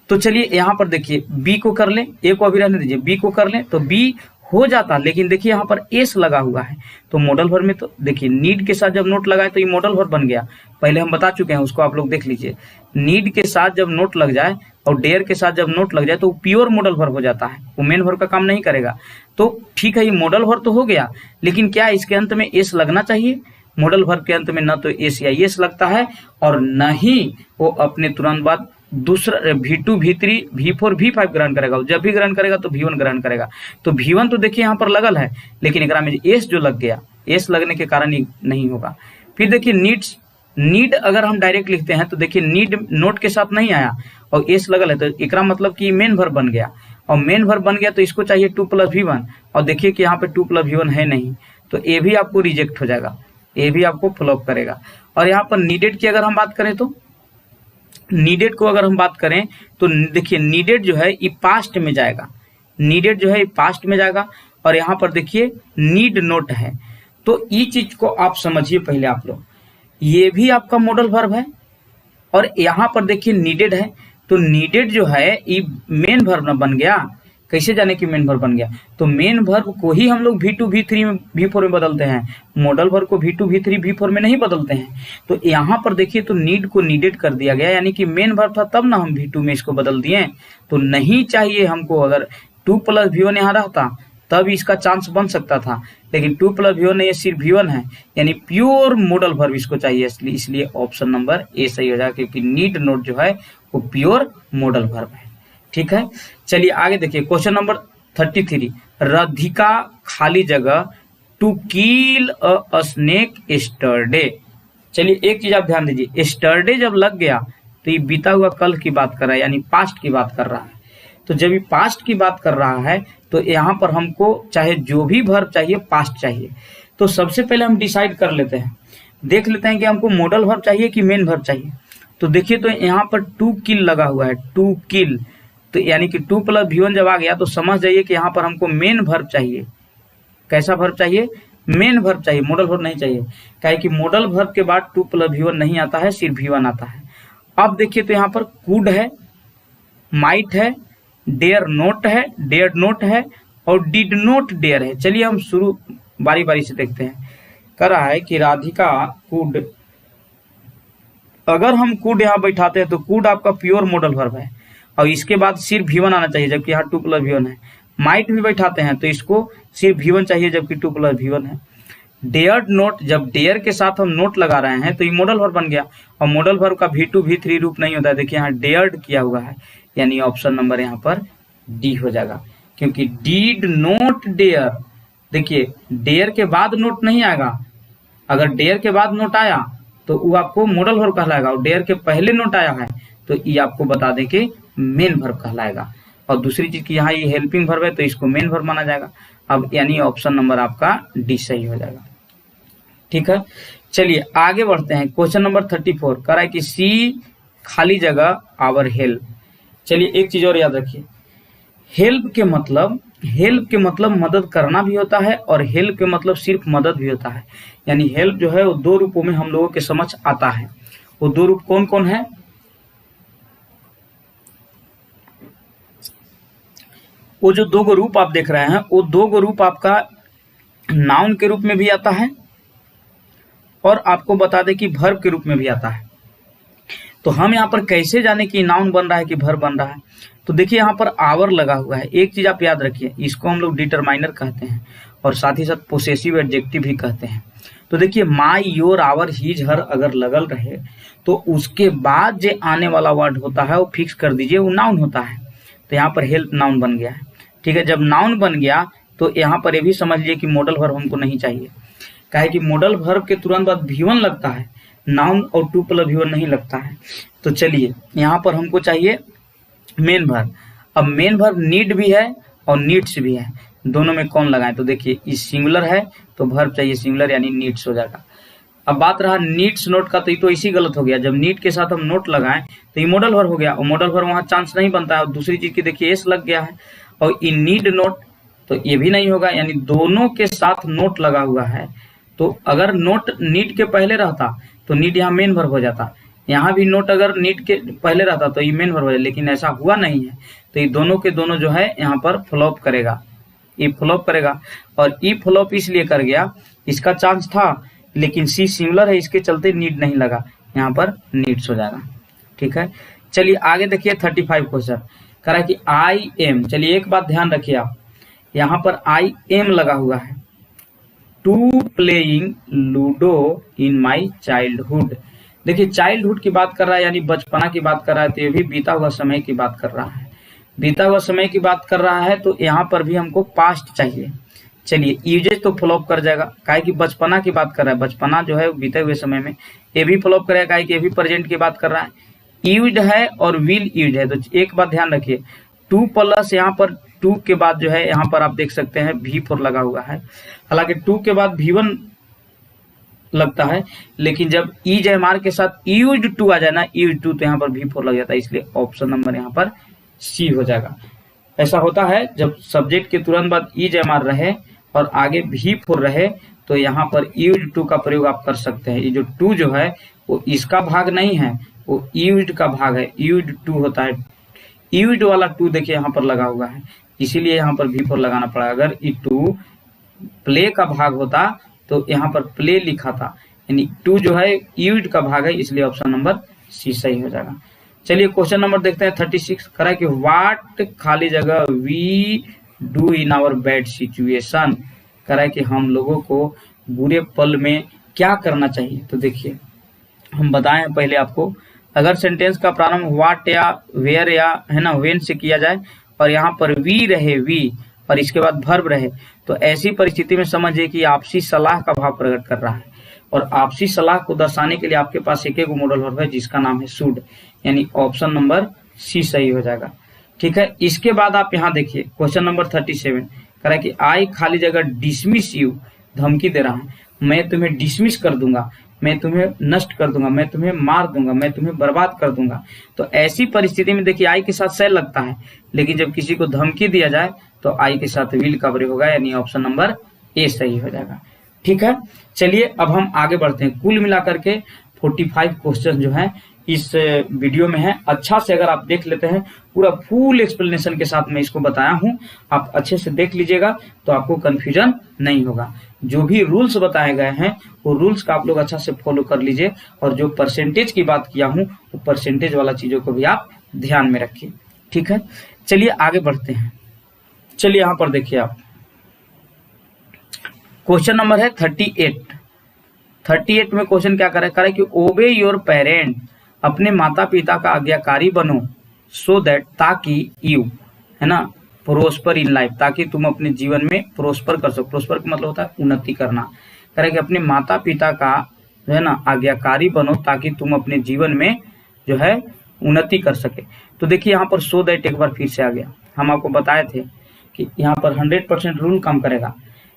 तो चलिए यहाँ पर देखिए बी को कर लें, ए को अभी रहने दीजिए, बी को कर लें तो बी हो जाता, लेकिन देखिए यहाँ पर एस लगा हुआ है। तो मॉडल वर्ब में तो देखिए नीड के साथ जब नोट लगाए तो ये मॉडल वर्ब बन गया, पहले हम बता चुके हैं, उसको आप लोग देख लीजिए। नीड के साथ जब नोट लग जाए और डेयर के साथ जब नोट लग जाए तो प्योर मॉडल वर्ब हो जाता है, वो मेन वर्ब का काम नहीं करेगा। तो ठीक है, ये मॉडल वर्ब तो हो गया, लेकिन क्या इसके अंत में एस लगना चाहिए? मॉडल वर्ब के अंत में न तो एस या एस लगता है, और न ही वो अपने तुरंत बाद दूसरा V2, V3, V4, V5 ग्रहण करेगा। जब भी ग्रहण करेगा तो V1 ग्रहण करेगा। तो V1 तो देखिए यहाँ पर लगल है, लेकिन एकरा में एस जो लग गया, एस लगने के कारण ही नहीं होगा। फिर देखिए नीड अगर हम डायरेक्ट लिखते हैं तो देखिए नीड नोट के साथ नहीं आया और एस लगल है, तो एकरा मतलब कि मेन वर्ब बन गया, और मेन वर्ब बन गया तो इसको चाहिए 2 + V1, और देखिए कि यहाँ पे 2 + V1 है नहीं, तो ए भी आपको रिजेक्ट हो जाएगा, ए भी आपको फ्लॉप करेगा। और यहाँ पर नीडेड की अगर हम बात करें तो नीडेड को अगर हम बात करें तो देखिए नीडेड जो है ये पास्ट में जाएगा, नीडेड जो है ये पास्ट में जाएगा, और यहाँ पर देखिए नीड नोट है। तो ये चीज को आप समझिए पहले आप लोग, ये भी आपका मॉडल वर्ब है, और यहाँ पर देखिए नीडेड है, तो नीडेड जो है ये मेन वर्ब ना बन गया। कैसे जाने कि मेन वर्ब बन गया? तो मेन वर्ब को ही हम लोग V2, V3 में, V4 में बदलते हैं, मॉडल वर्ब को V2, V3, V4 में नहीं बदलते हैं। तो यहाँ पर देखिए तो नीड को नीडेड कर दिया गया, यानी कि मेन वर्ब था तब ना हम V2 में इसको बदल दिए। तो नहीं चाहिए हमको, अगर 2 + V1 यहाँ रहता तब इसका चांस बन सकता था, लेकिन 2 + V1 नहीं है, सिर्फ V1 है, यानी प्योर मॉडल वर्ब इसको चाहिए, इसलिए ऑप्शन नंबर ए सही हो जाएगा, क्योंकि नीड नोट जो है वो प्योर मॉडल वर्ब है। ठीक है, चलिए आगे देखिए क्वेश्चन नंबर 33, राधिका खाली जगह to kill a snake yesterday. चलिए एक चीज आप ध्यान दीजिए, एस्टरडे जब लग गया तो ये बीता हुआ कल की बात कर रहा है, यानी पास्ट की बात कर रहा है। तो जब ये पास्ट की बात कर रहा है तो यहाँ पर हमको चाहे जो भी वर्ब चाहिए पास्ट चाहिए। तो सबसे पहले हम डिसाइड कर लेते हैं, देख लेते हैं कि हमको मॉडल वर्ब चाहिए कि मेन वर्ब चाहिए। तो देखिए तो यहाँ पर टू किल लगा हुआ है, टू किल, तो यानी कि 2 + V1 जब आ गया तो समझ जाइए कि यहाँ पर हमको मेन वर्ब चाहिए, कैसा वर्ब चाहिए? मेन वर्ब चाहिए, मॉडल वर्ब नहीं चाहिए। क्या कि मॉडल वर्ब के बाद टू प्लस V1 नहीं आता है, सिर्फ V1 आता है। अब देखिए तो यहाँ पर कुड है, माइट है, डेयर नोट है, डेयर नोट है और डिड नोट डेयर है। चलिए हम शुरू बारी बारी से देखते हैं। कह रहा है कि राधिका कुड, अगर हम कुड यहाँ बैठाते हैं तो कुड आपका प्योर मॉडल वर्ब है और इसके बाद सिर्फ V1 आना चाहिए, जबकि यहाँ टू प्लस V1 है। माइट भी बैठाते हैं तो इसको सिर्फ V1 चाहिए, जबकि टू प्लस V1 है। डेयर्ड नोट, जब डेयर के साथ हम नोट लगा रहे हैं तो ये मॉडल वर्ब बन गया और मॉडल वर्ब का V2 V3 रूप नहीं होता है। देखिए यहाँ डेयर्ड किया हुआ है, यानी ऑप्शन नंबर यहाँ पर डी हो जाएगा, क्योंकि डीड नोट डेयर। देखिए डेयर के बाद नोट नहीं आएगा, अगर डेयर के बाद नोट आया तो वो आपको मॉडल वर्ब कहलाएगा और डेयर के पहले नोट आया है तो ये आपको बता दें कि मेन वर्ब कहलाएगा। और दूसरी चीज की यहाँ ये हेल्पिंग वर्ब है तो इसको मेन वर्ब माना जाएगा। अब यानी ऑप्शन नंबर आपका डी सही हो जाएगा। ठीक है, चलिए आगे बढ़ते हैं। क्वेश्चन नंबर 34 कह रहा है कि सी खाली जगह आवर हेल्प। चलिए एक चीज और याद रखिए, हेल्प के मतलब मदद करना भी होता है और हेल्प के मतलब सिर्फ मदद भी होता है। यानी हेल्प जो है वो दो रूपों में हम लोगों के समझ आता है। वो दो रूप कौन कौन है? वो जो दो गो रूप आप देख रहे हैं वो दो गो रूप आपका नाउन के रूप में भी आता है और आपको बता दें कि वर्ब के रूप में भी आता है। तो हम यहाँ पर कैसे जाने कि नाउन बन रहा है कि वर्ब बन रहा है? तो देखिए यहाँ पर आवर लगा हुआ है। एक चीज आप याद रखिए, इसको हम लोग डिटरमाइनर कहते हैं और साथ ही साथ पोसेसिव एडजेक्टिव भी कहते हैं। तो देखिए माई, योर, आवर, हीज, हर अगर लगल रहे तो उसके बाद जो आने वाला वर्ड होता है वो फिक्स कर दीजिए, वो नाउन होता है। तो यहाँ पर हेल्प नाउन बन गया है। ठीक है, जब नाउन बन गया तो यहाँ पर ये भी समझ लीजिए कि मॉडल वर्ब हमको नहीं चाहिए। काहे कि मॉडल वर्ब के तुरंत बाद V1 लगता है, नाउन और टू प्लस V1 नहीं लगता है। तो चलिए यहाँ पर हमको चाहिए मेन वर्ब। अब मेन वर्ब नीड भी है और नीड्स भी है, दोनों में कौन लगाएं? तो देखिए इस सिंगुलर है तो वर्ब चाहिए सिंगुलर, यानी नीड्स हो जाएगा। अब बात रहा नीड्स नोट का, तो ये तो इसी गलत हो गया। जब नीड के साथ हम नोट लगाएं तो ये मॉडल वर्ब हो गया और मॉडल वर्ब वहां चांस नहीं बनता है। और दूसरी चीज की देखिए एस लग गया है और इन नीड नोट तो ये भी नहीं होगा, यानी दोनों के साथ नोट लगा हुआ है। तो अगर नोट नीड के पहले रहता तो नीड यहाँ मेन वर्ब हो जाता, यहाँ भी नोट अगर नीड के पहले रहता तो ये मेन वर्ब हो जाता, लेकिन ऐसा हुआ नहीं है। तो ये दोनों के दोनों जो है यहाँ पर फ्लॉप करेगा, ये फ्लॉप करेगा। और ई फ्लॉप इसलिए कर गया, इसका चांस था लेकिन सी सिमिलर है, इसके चलते नीड नहीं लगा, यहाँ पर नीड्स हो जाएगा। ठीक है, चलिए आगे देखिए 35 क्वेश्चन कह रहा है कि आई एम। चलिए एक बात ध्यान रखिए आप, यहाँ पर आई एम लगा हुआ है to playing ludo in my childhood. देखिए चाइल्डहुड की बात कर रहा है, यानी बचपना की बात कर रहा है, तो ये भी बीता हुआ समय की बात कर रहा है। बीता हुआ समय की बात कर रहा है तो यहाँ पर भी हमको पास्ट चाहिए। चलिए यूजेज तो फ्लॉप कर जाएगा, काहे कि बचपना की बात कर रहा है, बचपना जो है बीते हुए समय में, ये भी फ्लॉप करेगा काहे कि ये भी प्रेजेंट की बात कर रहा है। यूज्ड है और विल यूज है, तो एक बात ध्यान रखिए, टू प्लस यहाँ पर टू के बाद जो है यहाँ पर आप देख सकते हैं V4 लगा हुआ है। हालांकि टू के बाद V1 लगता है, लेकिन जब EJMR के साथ यूज्ड टू आ जाए ना, यूज्ड टू, तो यहाँ पर V4 लग जाता है, इसलिए ऑप्शन नंबर यहाँ पर सी हो जाएगा। ऐसा होता है जब सब्जेक्ट के तुरंत बाद EJMR रहे और आगे V4 रहे तो यहाँ पर यूज्ड टू का प्रयोग आप कर सकते हैं। ये जो टू जो है वो इसका भाग नहीं है, वो यूज्ड का भाग है, यूज्ड टू होता है। यूज्ड वाला टू देखिए यहाँ पर लगा हुआ है, इसीलिए यहाँ पर V4 लगाना पड़ा। अगर ये टू प्ले का भाग होता तो यहाँ पर प्ले लिखा था, यानी टू जो है यूज्ड का भाग है, इसलिए ऑप्शन नंबर सी सही हो जाएगा। चलिए क्वेश्चन नंबर देखते हैं 36 कह रहा है कि व्हाट खाली जगह we do in our bad situation. कह रहा है कि हम लोगों को बुरे पल में क्या करना चाहिए। तो देखिए हम बताएं पहले आपको, अगर सेंटेंस का प्रारंभ व्हाट या वेयर या है ना व्हेन से किया जाए और यहाँ पर वी रहे, वी और इसके बाद वर्ब रहे, तो ऐसी परिस्थिति में समझिए कि आपसी सलाह का भाव प्रकट कर रहा है। और आपसी सलाह को दर्शाने के लिए आपके पास एक मॉडल वर्ब है जिसका नाम है शुड, यानी ऑप्शन नंबर सी सही हो जाएगा। ठीक है, इसके बाद आप यहाँ देखिए क्वेश्चन नंबर 37 कह रहा है कि आई खाली जगह डिसमिस यू, धमकी दे रहा है, मैं तुम्हें डिसमिस कर दूंगा, मैं तुम्हें नष्ट कर दूंगा, मैं तुम्हें मार दूंगा, मैं तुम्हें बर्बाद कर दूंगा। तो ऐसी परिस्थिति में देखिए आई के साथ से लगता है, लेकिन जब किसी को धमकी दिया जाए तो आई के साथ विल का प्रयोग होगा, यानी ऑप्शन नंबर ए सही हो जाएगा। ठीक है, चलिए अब हम आगे बढ़ते हैं। कुल मिलाकर के 45 क्वेश्चन जो है इस वीडियो में है। अच्छा से अगर आप देख लेते हैं, पूरा फुल एक्सप्लेनेशन के साथ मैं इसको बताया हूं, आप अच्छे से देख लीजिएगा तो आपको कंफ्यूजन नहीं होगा। जो भी रूल्स बताए गए हैं वो रूल्स का आप लोग अच्छा से फॉलो कर लीजिए, और जो परसेंटेज की बात किया हूं वो परसेंटेज वाला चीजों को भी आप ध्यान में रखिए। ठीक है, चलिए आगे बढ़ते हैं। चलिए यहां पर देखिए आप, क्वेश्चन नंबर है 38 में क्वेश्चन क्या करे कि ओबे योर पेरेंट, अपने माता पिता का आज्ञाकारी बनो, सो दैट, ताकि यू, है ना, प्रोस्पर इन लाइफ, ताकि तुम अपने जीवन में प्रोस्पर कर सको। प्रोस्पर का मतलब होता है उन्नति करना। कह कि अपने माता पिता का जो है ना आज्ञाकारी बनो, ताकि तुम अपने जीवन में जो है उन्नति कर सके। तो देखिए यहाँ पर सो दैट एक बार फिर से आ गया। हम आपको बताए थे कि यहाँ पर 100% रूल काम करेगा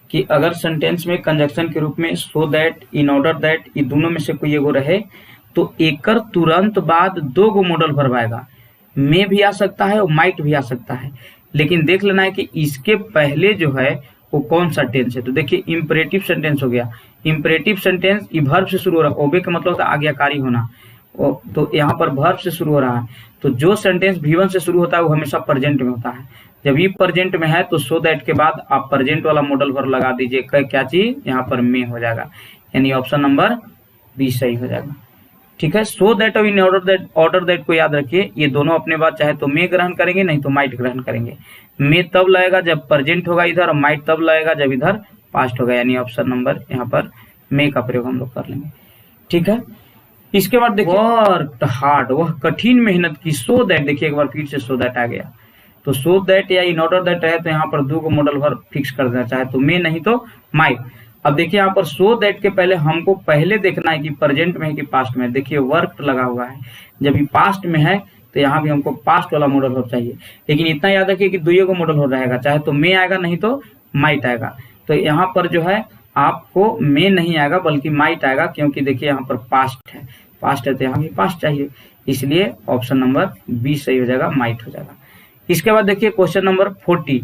कि अगर सेंटेंस में कंजक्शन के रूप में so that, in order that, ये दोनों में से कोई एगो रहे तो एकर तुरंत बाद 2 गो मॉडल वर्ब आएगा। मे भी आ सकता है और माइट भी आ सकता है, लेकिन देख लेना है कि इसके पहले जो है वो कौन सा टेंस है। तो देखिए इंपरेटिव सेंटेंस हो गया। इंपरेटिव सेंटेंस ये वर्ब से शुरू हो रहा है। ओबे का मतलब होता है आज्ञाकारी होना, तो यहाँ पर वर्ब से शुरू हो रहा है। तो जो सेंटेंस V1 से शुरू होता है वो हमेशा प्रेजेंट में होता है। जब ये प्रेजेंट में है तो सो दैट के बाद आप प्रेजेंट वाला मॉडल वर्ब लगा दीजिए। क्या चीज यहाँ पर मे हो जाएगा, यानी ऑप्शन नंबर बी सही हो जाएगा। ठीक है, सो दैट और इन ऑर्डर दैट को याद रखिए, ये दोनों अपने बात चाहे तो मे ग्रहण करेंगे, नहीं तो माइट ग्रहण करेंगे। मे तब लगेगा जब प्रेजेंट होगा इधर, और माइट तब लगेगा जब इधर पास्ट होगा, यानी ऑप्शन नंबर यहाँ पर मे का प्रयोग हम लोग कर लेंगे। ठीक है, इसके बाद देखिए वर्क हार्ड, वह कठिन मेहनत की, सो दैट, देखिए एक बार फिर से सो दैट आ गया। तो सो दैट या इन ऑर्डर दैट है तो यहाँ पर 2 को मॉडल वर्ब फिक्स कर देना, चाहे तो मे नहीं तो माइट। अब देखिए यहाँ पर सो दैट के पहले हमको पहले देखना है कि प्रेजेंट में है कि पास्ट में। देखिए वर्क लगा हुआ है, जब ये पास्ट में है तो यहाँ भी हमको पास्ट वाला मॉडल वर्ब चाहिए। लेकिन इतना याद रखिए कि 2 को मॉडल वर्ब रहेगा, चाहे तो मे आएगा नहीं तो माइट आएगा। तो यहाँ पर जो है आपको मे नहीं आएगा बल्कि माइट आएगा, क्योंकि देखिए यहाँ पर पास्ट है तो यहाँ भी पास्ट चाहिए, इसलिए ऑप्शन नंबर बी सही हो जाएगा, माइट हो जाएगा। इसके बाद देखिए क्वेश्चन नंबर 40,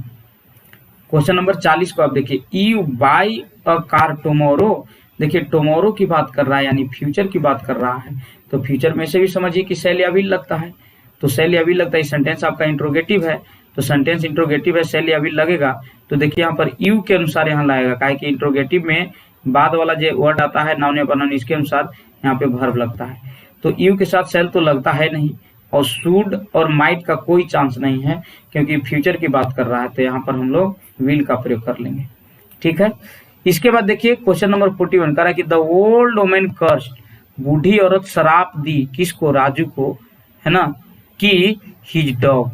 क्वेश्चन नंबर 40 को आप देखिए, you by a car tomorrow. देखिए टुमारो की बात कर रहा है, यानी फ्यूचर की बात कर रहा है। तो फ्यूचर में से भी समझिए कि शैल या विल लगता है, तो शैल या विल लगता है। सेंटेंस आपका इंट्रोगेटिव है, तो सेंटेंस इंट्रोगेटिव है, शैल या विल लगेगा। तो देखिए यहाँ पर यू के अनुसार यहाँ लगेगा, काहे कि इंट्रोगेटिव में बाद वाला जो वर्ड आता है नाउन या प्रोनाउन, इसके अनुसार यहाँ पे वर्ब लगता है। तो यू के साथ शैल तो लगता है नहीं, और शुड और माइट का कोई चांस नहीं है, क्योंकि फ्यूचर की बात कर रहा है। तो यहाँ पर हम लोग विल का प्रयोग कर लेंगे। ठीक है, इसके बाद देखिए क्वेश्चन नंबर 41 कह रहा है कि द ओल्ड वुमन कर्स्ड, बूढ़ी औरत शराप दी किसको, राजू को, है ना, कि हिज डॉग।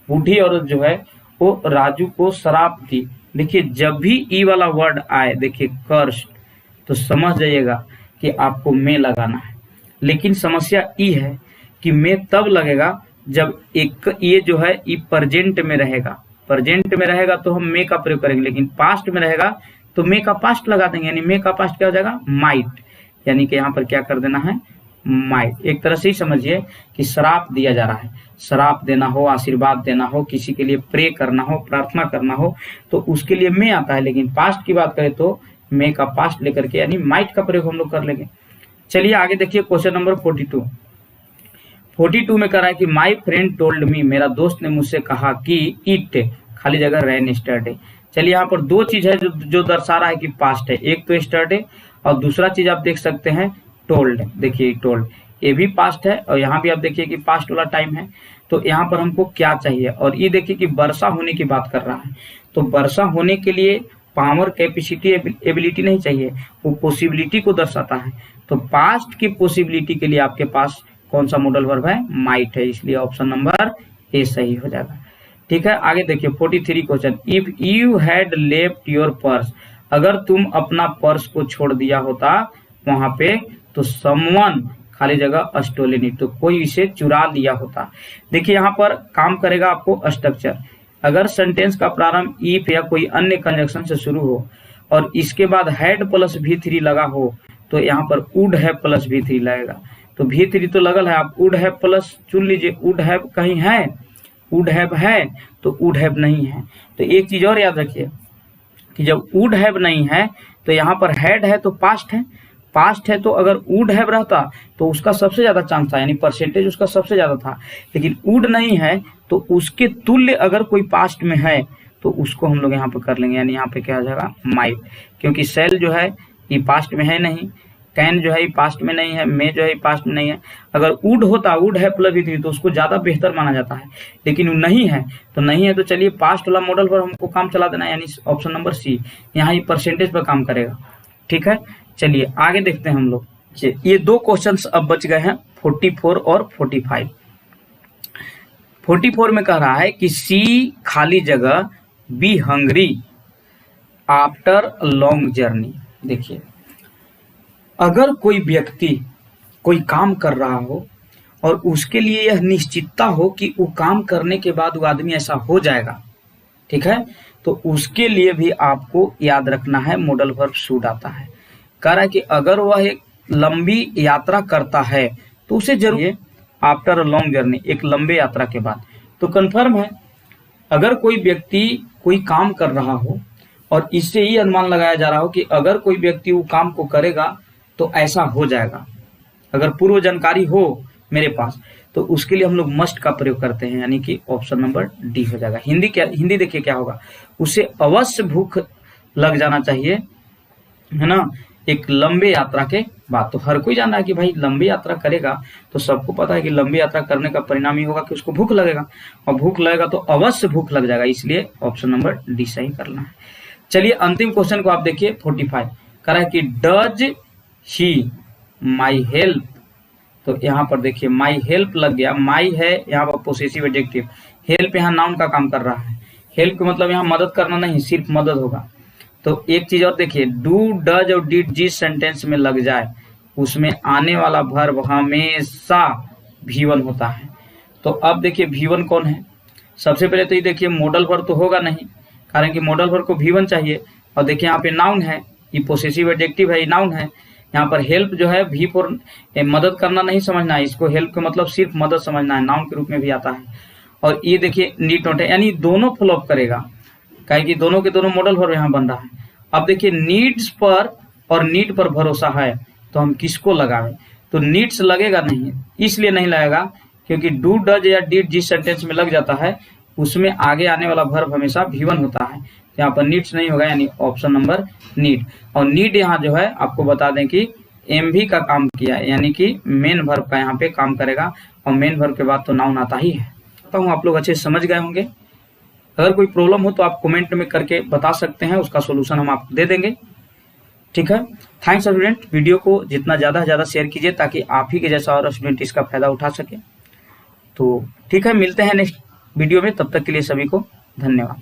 बूढ़ी औरत जो है वो राजू को शराप दी। देखिए जब भी ई वाला वर्ड आए, देखिए कर्स्ड, तो समझ जाइएगा कि आपको मे लगाना है। लेकिन समस्या ई है कि मे तब लगेगा जब एक ये जो है ये प्रेजेंट में रहेगा। प्रेजेंट में रहेगा तो हम मे का प्रयोग करेंगे, लेकिन पास्ट में रहेगा तो मे का पास्ट लगा देंगे, यानी मे का पास्ट क्या हो जाएगा, माइट। यानी कि यहाँ पर क्या कर देना है, माइट। एक तरह से ही समझिए कि श्राप दिया जा रहा है। श्राप देना हो, आशीर्वाद देना हो, किसी के लिए प्रे करना हो, प्रार्थना करना हो, तो उसके लिए मे आता है। लेकिन पास्ट की बात करें तो मे का पास्ट लेकर के यानी माइट का प्रयोग हम लोग कर लेंगे। चलिए आगे देखिए क्वेश्चन नंबर 42 में कह रहा है कि माई फ्रेंड टोल्ड मी, मेरा दोस्त ने मुझसे कहा कि इट खाली जगह रैन स्टरडे। चलिए यहाँ पर 2 चीज है जो दर्शा रहा है कि पास्ट है। एक तो स्टरडे, और दूसरा चीज आप देख सकते हैं टोल्ड। देखिए टोल्ड ये भी पास्ट है, और यहाँ भी आप देखिए कि पास्ट वाला टाइम है। तो यहाँ पर हमको क्या चाहिए, और ये देखिए कि वर्षा होने की बात कर रहा है। तो वर्षा होने के लिए पावर, कैपेसिटी, एबिलिटी नहीं चाहिए, वो पॉसिबिलिटी को दर्शाता है। तो पास्ट की पॉसिबिलिटी के लिए आपके पास कौन सा मॉडल वर्ब है, माइट है, इसलिए ऑप्शन नंबर ए सही हो जाएगा। ठीक है, आगे देखिए 43 question, if you had left your purse, अगर तुम अपना पर्स को छोड़ दिया होता वहां पे, तो समवन खाली जगह स्टोलन इट, तो कोई इसे चुरा लिया होता। देखिए यहाँ पर काम करेगा आपको स्ट्रक्चर। अगर सेंटेंस का प्रारंभ इफ या कोई अन्य कंजक्शन से शुरू हो और इसके बाद हैड प्लस V3 लगा हो, तो यहाँ पर वुड हैव प्लस V3 लगेगा। तो V3 तो लगल है, आप वुड हैव प्लस चुन लीजिए। वुड हैव कहीं है, वुड हैव है तो वुड हैव नहीं है। तो एक चीज और याद रखिए कि जब वुड हैव नहीं है तो यहाँ पर हैड है तो पास्ट है, पास्ट है तो अगर वुड हैव रहता तो उसका सबसे ज्यादा चांस था, यानी परसेंटेज उसका सबसे ज्यादा था। लेकिन वुड नहीं है तो उसके तुल्य अगर कोई पास्ट में है तो उसको हम लोग यहाँ पे कर लेंगे, यानी यहाँ पे क्या हो जाएगा माइट, क्योंकि सेल जो है ये पास्ट में है नहीं, कैन जो है ये पास्ट में नहीं है, मे जो है पास्ट में नहीं है। अगर वुड होता, वुड है प्लस भी तो उसको ज्यादा बेहतर माना जाता है, लेकिन नहीं है तो नहीं है। तो चलिए पास्ट वाला मॉडल पर हमको काम चला देना है, यानी ऑप्शन नंबर सी, यहाँ ये परसेंटेज पर काम करेगा। ठीक है, चलिए आगे देखते हैं हम लोग। ये दो क्वेश्चंस अब बच गए हैं, 44 और 45। 44 में कह रहा है कि सी खाली जगह be hungry after long journey. देखिए, अगर कोई व्यक्ति कोई काम कर रहा हो और उसके लिए यह निश्चितता हो कि वो काम करने के बाद वो आदमी ऐसा हो जाएगा, ठीक है, तो उसके लिए भी आपको याद रखना है मॉडल वर्ब शुड आता है। कह रहा है कि अगर वह एक लंबी यात्रा करता है तो उसे जरूर आफ्टर अ लॉन्ग जर्नी, एक लंबे यात्रा के बाद। तो कंफर्म है, अगर कोई व्यक्ति कोई काम कर रहा हो और इससे ही अनुमान लगाया जा रहा हो कि अगर कोई व्यक्ति वो काम को करेगा तो ऐसा हो जाएगा, अगर पूर्व जानकारी हो मेरे पास, तो उसके लिए हम लोग मस्ट का प्रयोग करते हैं, यानी कि ऑप्शन नंबर डी हो जाएगा। हिंदी देखिए क्या होगा, उसे अवश्य भूख लग जाना चाहिए, है ना, एक लंबे यात्रा के बाद। तो हर कोई जान रहा है कि भाई लंबी यात्रा करेगा तो सबको पता है कि लंबी यात्रा करने का परिणाम ही होगा कि उसको भूख लगेगा, और भूख लगेगा तो अवश्य भूख लग जाएगा, इसलिए ऑप्शन नंबर डी सही करना है। चलिए अंतिम क्वेश्चन को आप देखिए, 45 कह रहा है कि डज ही माई हेल्प। तो यहाँ पर देखिए माई हेल्प लग गया, माई है यहाँ पर पोसेसिव एडजेक्टिव, हेल्प यहाँ नाउन का काम कर रहा है। हेल्प का मतलब यहाँ मदद करना नहीं, सिर्फ मदद होगा। तो एक चीज और देखिए, डू डज और डिड जिस सेंटेंस में लग जाए उसमें आने वाला वर्ब हमेशा V1 होता है। तो अब देखिए V1 कौन है, सबसे पहले तो ये देखिए मॉडल वर्ब तो होगा नहीं, कारण कि मॉडल वर्ब को V1 चाहिए। और देखिए यहाँ पे नाउन है, ये पोसेसिव एडजेक्टिव है, ये नाउन है। यहाँ पर हेल्प जो है V4, मदद करना नहीं समझना है इसको, हेल्प का मतलब सिर्फ मदद समझना है, नाउन के रूप में भी आता है। और ये देखिए नीड नोट है, यानी दोनों फ्लॉप करेगा, काहे कि दोनों के दोनों मॉडल वर्ब यहाँ बन रहा है। अब देखिए नीड्स पर और नीड पर भरोसा है तो हम किसको लगाएं, तो नीड्स लगेगा नहीं, इसलिए नहीं लगेगा क्योंकि डू डज या डिड जिस सेंटेंस में लग जाता है उसमें आगे आने वाला वर्ब हमेशा V1 होता है, यहाँ पर नीड्स नहीं होगा, यानी ऑप्शन नंबर नीड। और नीड यहाँ जो है आपको बता दें कि एमवी का काम किया है, यानी कि मेन वर्ब का यहाँ पे काम करेगा, और मेन वर्ब के बाद तो नाउन आता ही है। तो आप लोग अच्छे समझ गए होंगे। अगर कोई प्रॉब्लम हो तो आप कमेंट में करके बता सकते हैं, उसका सोल्यूशन हम आपको दे देंगे। ठीक है, थैंक्स स्टूडेंट। वीडियो को जितना ज़्यादा से ज़्यादा शेयर कीजिए ताकि आप ही के जैसा और स्टूडेंट इसका फायदा उठा सके। तो ठीक है, मिलते हैं नेक्स्ट वीडियो में, तब तक के लिए सभी को धन्यवाद।